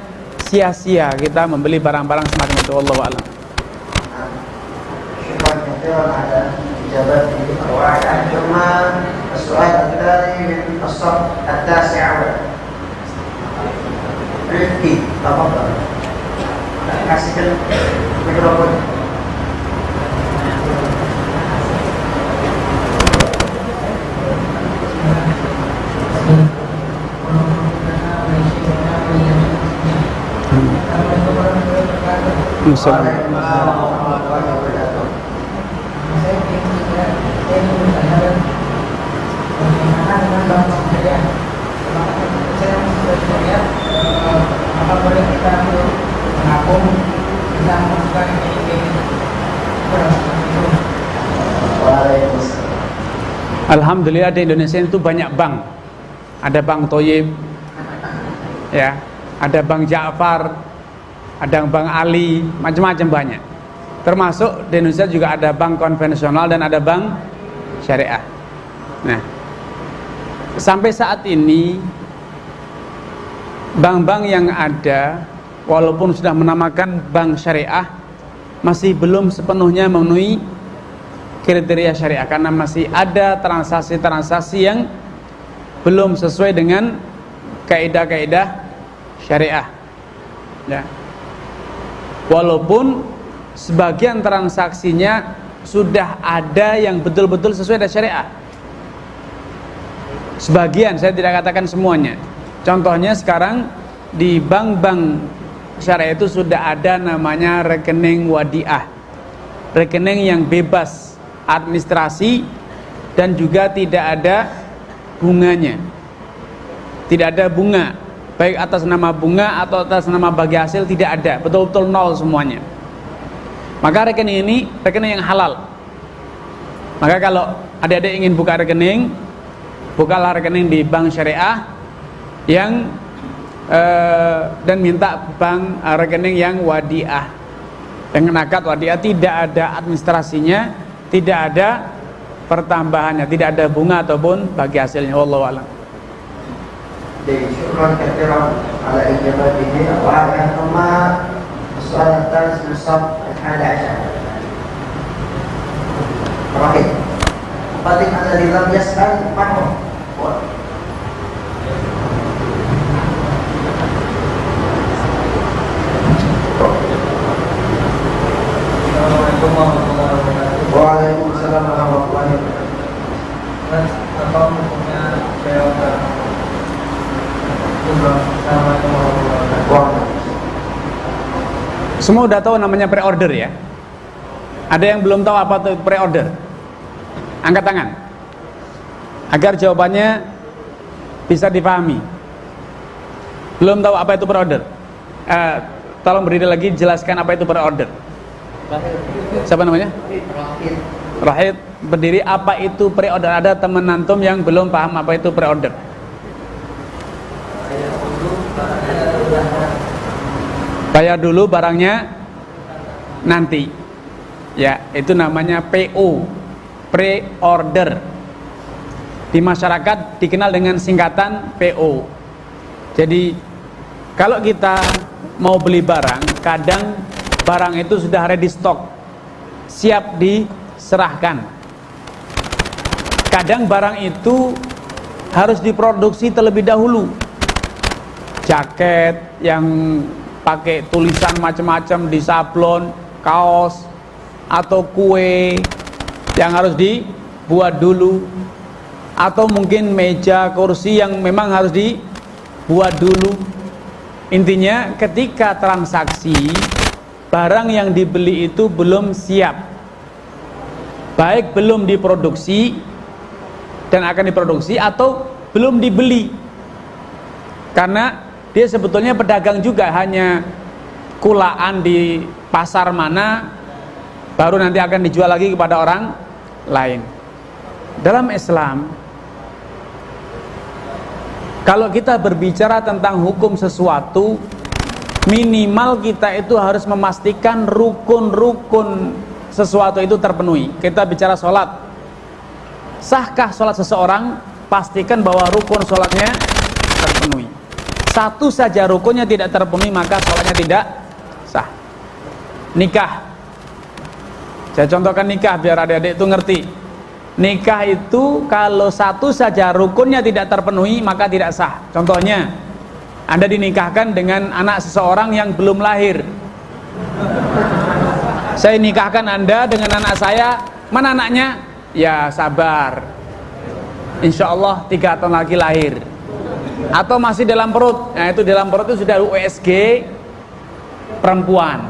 sia-sia kita membeli barang-barang semacam itu. Wallahu a'lam.
Syukran katsiran ala ijabati wa anjuma as-su'al ats-tsani min as-saff at-tasi'. Rifki, tafadhal. Kasihkan mikrofon.
Alhamdulillah di Indonesia itu banyak bank. Ada Bank Thoyib, ya, ada Bank Ja'far, ada Bank Ali, macam-macam banyak. Termasuk di Indonesia juga ada bank konvensional dan ada bank syariah. Nah, sampai saat ini bank-bank yang ada, walaupun sudah menamakan bank syariah, masih belum sepenuhnya memenuhi kriteria syariah, karena masih ada transaksi-transaksi yang belum sesuai dengan kaidah-kaidah syariah, ya. Walaupun sebagian transaksinya sudah ada yang betul-betul sesuai dengan syariah, Sebagian, saya tidak katakan semuanya. Contohnya sekarang di bank-bank syariah itu sudah ada namanya rekening wadiah, rekening yang bebas administrasi dan juga tidak ada bunganya, tidak ada bunga, baik atas nama bunga atau atas nama bagi hasil, tidak ada, betul-betul nol semuanya. Maka rekening ini rekening yang halal. Maka kalau adik-adik ingin buka rekening, bukalah rekening di bank syariah yang dan minta bank rekening yang wadiah, dengan akad wadiah, tidak ada administrasinya, tidak ada pertambahannya, tidak ada bunga ataupun bagi hasilnya. Wallahu a'lam.
Syukran katsiran ala ijabatihi wa yanma salatan susab al-11. Terakhir, Fatin alladhi lam yas'al manhu. Assalamualaikum warahmatullahi wabarakatuh. Waalaikumsalam warahmatullahi wabarakatuh. Apa hukumnya pre-order? Assalamualaikum warahmatullahi wabarakatuh.
Semua udah tahu namanya pre-order ya? Ada yang belum tahu apa itu pre-order? Angkat tangan agar jawabannya bisa dipahami. Belum tahu apa itu pre-order? Tolong berdiri lagi, jelaskan apa itu pre-order. Siapa namanya? Rahid. Berdiri, apa itu pre-order? Ada teman antum yang belum paham apa itu pre-order? Bayar dulu, barangnya nanti. Ya, itu namanya PO, pre-order. Di masyarakat dikenal dengan singkatan PO. Jadi kalau kita mau beli barang, kadang barang itu sudah ready stock, siap diserahkan. Kadang barang itu harus diproduksi terlebih dahulu. Jaket yang pakai tulisan macam-macam di sablon, kaos, atau kue yang harus dibuat dulu, atau mungkin meja, kursi yang memang harus dibuat dulu. Intinya ketika transaksi, barang yang dibeli itu belum siap, baik belum diproduksi dan akan diproduksi, atau belum dibeli. Karena dia sebetulnya pedagang juga, hanya kulaan di pasar mana, baru nanti akan dijual lagi kepada orang lain. Dalam Islam, kalau kita berbicara tentang hukum sesuatu, minimal kita itu harus memastikan rukun-rukun sesuatu itu terpenuhi. Kita bicara sholat, sahkah sholat seseorang? Pastikan bahwa rukun sholatnya terpenuhi. Satu saja rukunnya tidak terpenuhi, maka sholatnya tidak sah. Nikah, saya contohkan nikah biar adik-adik itu ngerti. Nikah itu kalau satu saja rukunnya tidak terpenuhi, maka tidak sah. Contohnya, Anda dinikahkan dengan anak seseorang yang belum lahir. Saya nikahkan Anda dengan anak saya. Mana anaknya? Ya sabar, insya Allah 3 tahun lagi lahir. Atau masih dalam perut. Nah itu dalam perut itu sudah USG perempuan,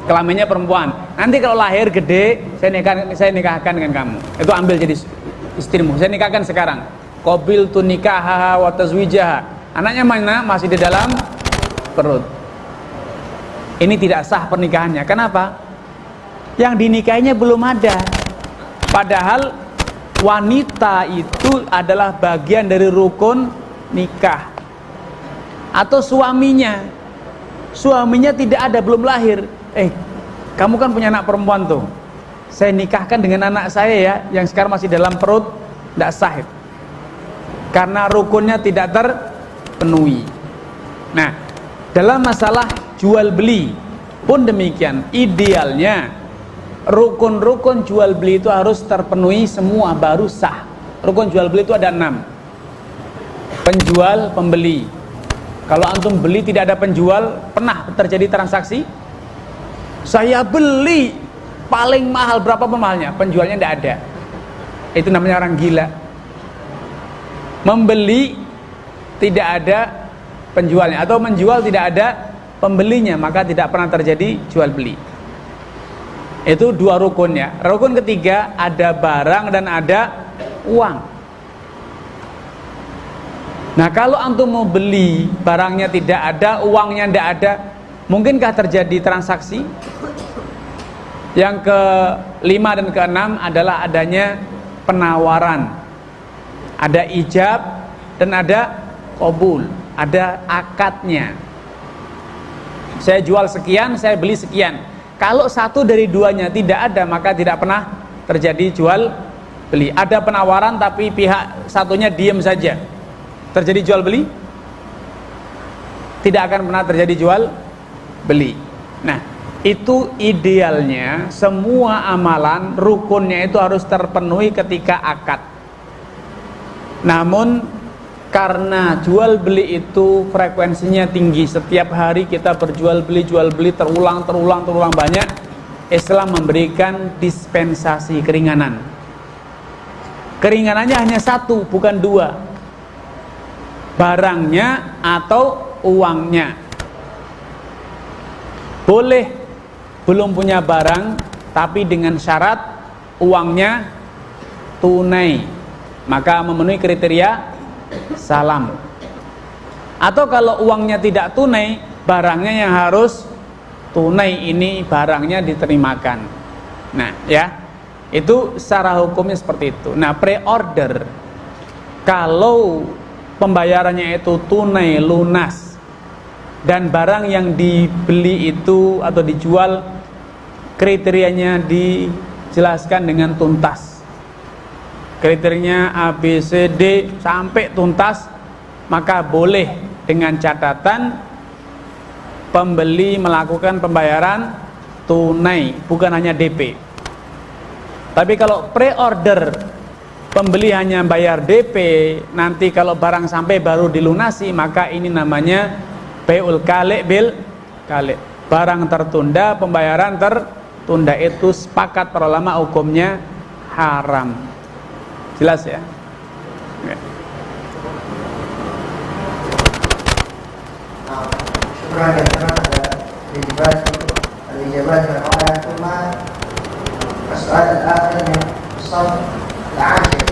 kelaminnya perempuan. Nanti kalau lahir gede, saya nikahkan dengan kamu. Itu ambil jadi istrimu. Saya nikahkan sekarang. Qabil tu nikahaha wa tazwijaha. Anaknya mana? Masih di dalam perut. Ini tidak sah pernikahannya. Kenapa? Yang dinikahinya belum ada. Padahal wanita itu adalah bagian dari rukun nikah. Atau suaminya tidak ada, belum lahir. Kamu kan punya anak perempuan tuh, saya nikahkan dengan anak saya ya, yang sekarang masih dalam perut. Tidak sah, karena rukunnya tidak terpenuhi. Nah, dalam masalah jual beli pun demikian. Idealnya rukun-rukun jual beli itu harus terpenuhi semua baru sah. Rukun jual beli itu ada 6. Penjual, pembeli. Kalau antum beli tidak ada penjual, pernah terjadi transaksi? Saya beli paling mahal, berapa pun mahalnya, penjualnya tidak ada. Itu namanya orang gila. membeli tidak ada penjualnya, atau menjual tidak ada pembelinya, maka tidak pernah terjadi jual beli. Itu dua rukun ya. Rukun ketiga, ada barang dan ada uang. Nah, kalau antum mau beli, barangnya tidak ada, uangnya tidak ada, mungkinkah terjadi transaksi? Yang kelima dan keenam adalah adanya penawaran. Ada ijab dan ada qabul, ada akadnya. Saya jual sekian, saya beli sekian. Kalau satu dari duanya tidak ada, maka tidak pernah terjadi jual beli. Ada penawaran tapi pihak satunya diam saja, terjadi jual beli? Tidak akan pernah terjadi jual beli. Nah, itu idealnya semua amalan rukunnya itu harus terpenuhi ketika akad. Namun karena jual beli itu frekuensinya tinggi, setiap hari kita berjual beli, jual beli terulang banyak, Islam memberikan dispensasi keringanan. Keringanannya hanya satu, bukan dua, barangnya atau uangnya. Boleh belum punya barang tapi dengan syarat uangnya tunai, maka memenuhi kriteria salam. Atau kalau uangnya tidak tunai, barangnya yang harus tunai, ini barangnya diterimakan. Nah ya, itu secara hukumnya seperti itu. Nah, pre-order, kalau pembayarannya itu tunai lunas dan barang yang dibeli itu atau dijual kriterianya dijelaskan dengan tuntas, kriterianya A, B, C, D sampai tuntas, maka boleh dengan catatan pembeli melakukan pembayaran tunai, bukan hanya DP. Tapi kalau pre-order, pembeli hanya bayar DP, nanti kalau barang sampai baru dilunasi, maka ini namanya bai'ul kali' bil kali'. Barang tertunda, pembayaran tertunda, itu sepakat para ulama hukumnya haram. Jelas ya?
Syukur ya, karena ada الإجابات والرواية ثم السؤال الآخر من الصف العاشر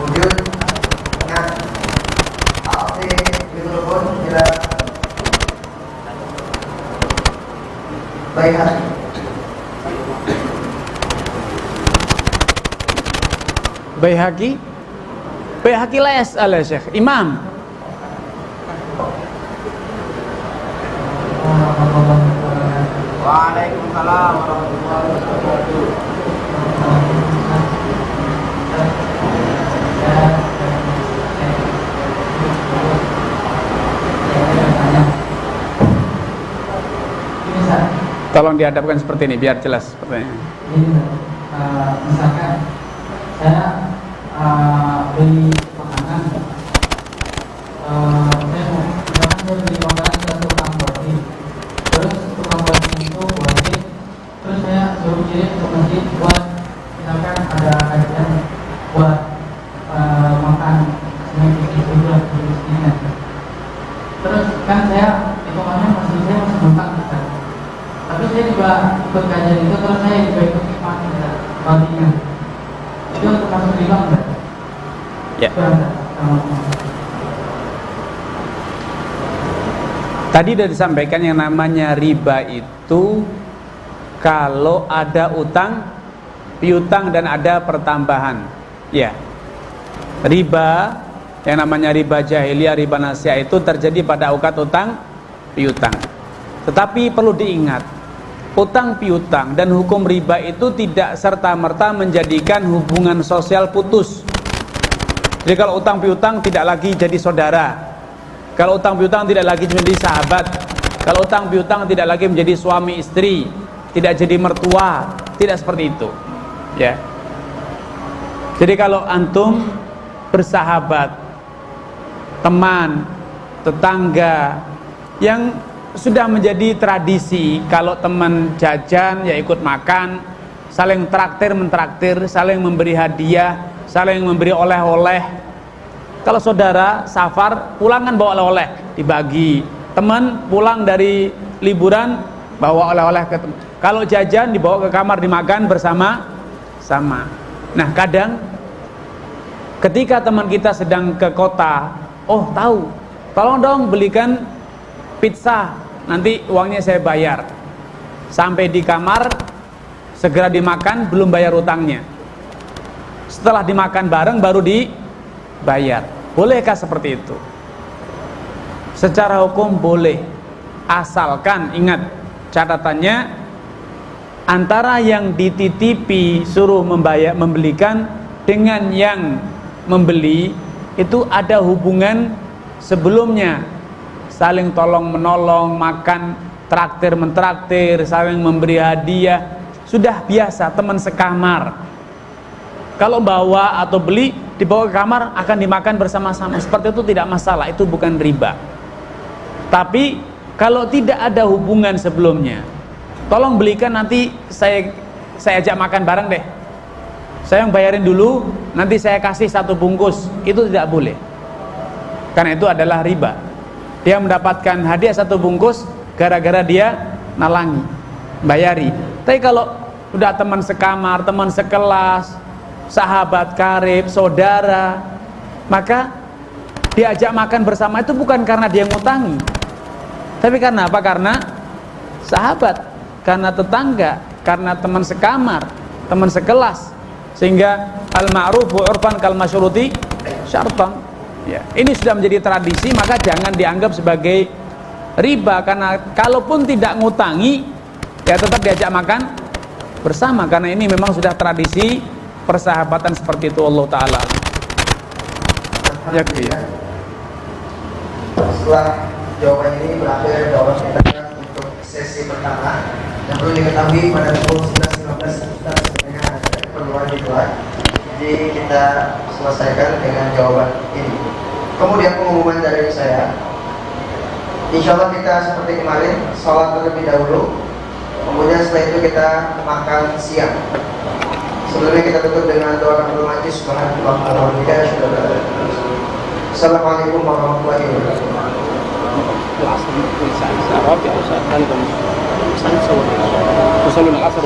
وجود أعطي mikrofon إلى بيهقي.
Baihaqi la yas'al ya Syekh Imam.
Waalaikumsalam warahmatullahi wabarakatuh.
Tolong dihadapkan seperti ini biar jelas pertanyaannya.
Misalkan saya beli makanan, saya beli makanan ke tukang boti, terus tukang boti itu wajib, terus saya suruh kirim ke masjid buat misalkan ada kajian buat makan seminggu bulan bisnisnya. Terus kan saya hitungannya masih bengkak bisa, tapi saya juga ikut kajian itu, terus saya juga ikut iman baginya. Itu termasuk riba enggak?
Ya. Tadi sudah disampaikan yang namanya riba itu kalau ada utang piutang dan ada pertambahan. Ya. Riba yang namanya riba jahiliyah, riba nasiah itu terjadi pada auqat utang piutang. Tetapi perlu diingat, utang piutang dan hukum riba itu tidak serta-merta menjadikan hubungan sosial putus. Jadi kalau utang piutang tidak lagi jadi saudara, kalau utang piutang tidak lagi menjadi sahabat, kalau utang piutang tidak lagi menjadi suami istri, tidak jadi mertua, tidak seperti itu. Ya. Jadi kalau antum bersahabat, teman, tetangga yang sudah menjadi tradisi, kalau teman jajan ya ikut makan, saling traktir mentraktir, saling memberi hadiah, saling memberi oleh-oleh, Kalau saudara safar pulang kan bawa oleh-oleh dibagi, teman pulang dari liburan bawa oleh-oleh ke teman. Kalau jajan dibawa ke kamar dimakan bersama-sama. Nah kadang ketika teman kita sedang ke kota, oh tahu, tolong dong belikan pizza, nanti uangnya saya bayar. Sampai di kamar segera dimakan, belum bayar utangnya. Setelah dimakan bareng baru dibayar. Bolehkah seperti itu? Secara hukum boleh, asalkan ingat catatannya, antara yang dititipi suruh membelikan dengan yang membeli itu ada hubungan sebelumnya, saling tolong menolong, makan, traktir mentraktir, saling memberi hadiah, sudah biasa, teman sekamar. Kalau bawa atau beli dibawa ke kamar akan dimakan bersama-sama, seperti itu tidak masalah, itu bukan riba. Tapi kalau tidak ada hubungan sebelumnya, tolong belikan, nanti saya ajak makan bareng deh, saya yang bayarin dulu, nanti saya kasih 1 bungkus, itu tidak boleh, karena itu adalah riba. Dia mendapatkan hadiah 1 bungkus gara-gara dia nalangi, bayari. Tapi kalau udah teman sekamar, teman sekelas, sahabat karib, saudara, maka diajak makan bersama itu bukan karena dia ngutangi, tapi karena apa? Karena sahabat, karena tetangga, karena teman sekamar, teman sekelas. Sehingga al-ma'rufu urfan kal masyruti syartan. Ya, ini sudah menjadi tradisi, maka jangan dianggap sebagai riba, karena kalaupun tidak ngutangi ya tetap diajak makan bersama, karena ini memang sudah tradisi persahabatan seperti itu. Allah taala. Ya,
setelah jawaban ini berakhir jawaban kita untuk sesi pertama. Yang perlu diketahui pada pukul 11.15 kita sebenarnya ada keperluan di luar, jadi kita selesaikan dengan jawaban ini. Kemudian pengumuman dari saya, insya Allah kita seperti kemarin sholat terlebih dahulu, kemudian setelah itu kita makan siang. Sebelumnya kita tutup dengan doa kafaratul majlis. Assalamualaikum warahmatullahi wabarakatuh.
تصلون العصر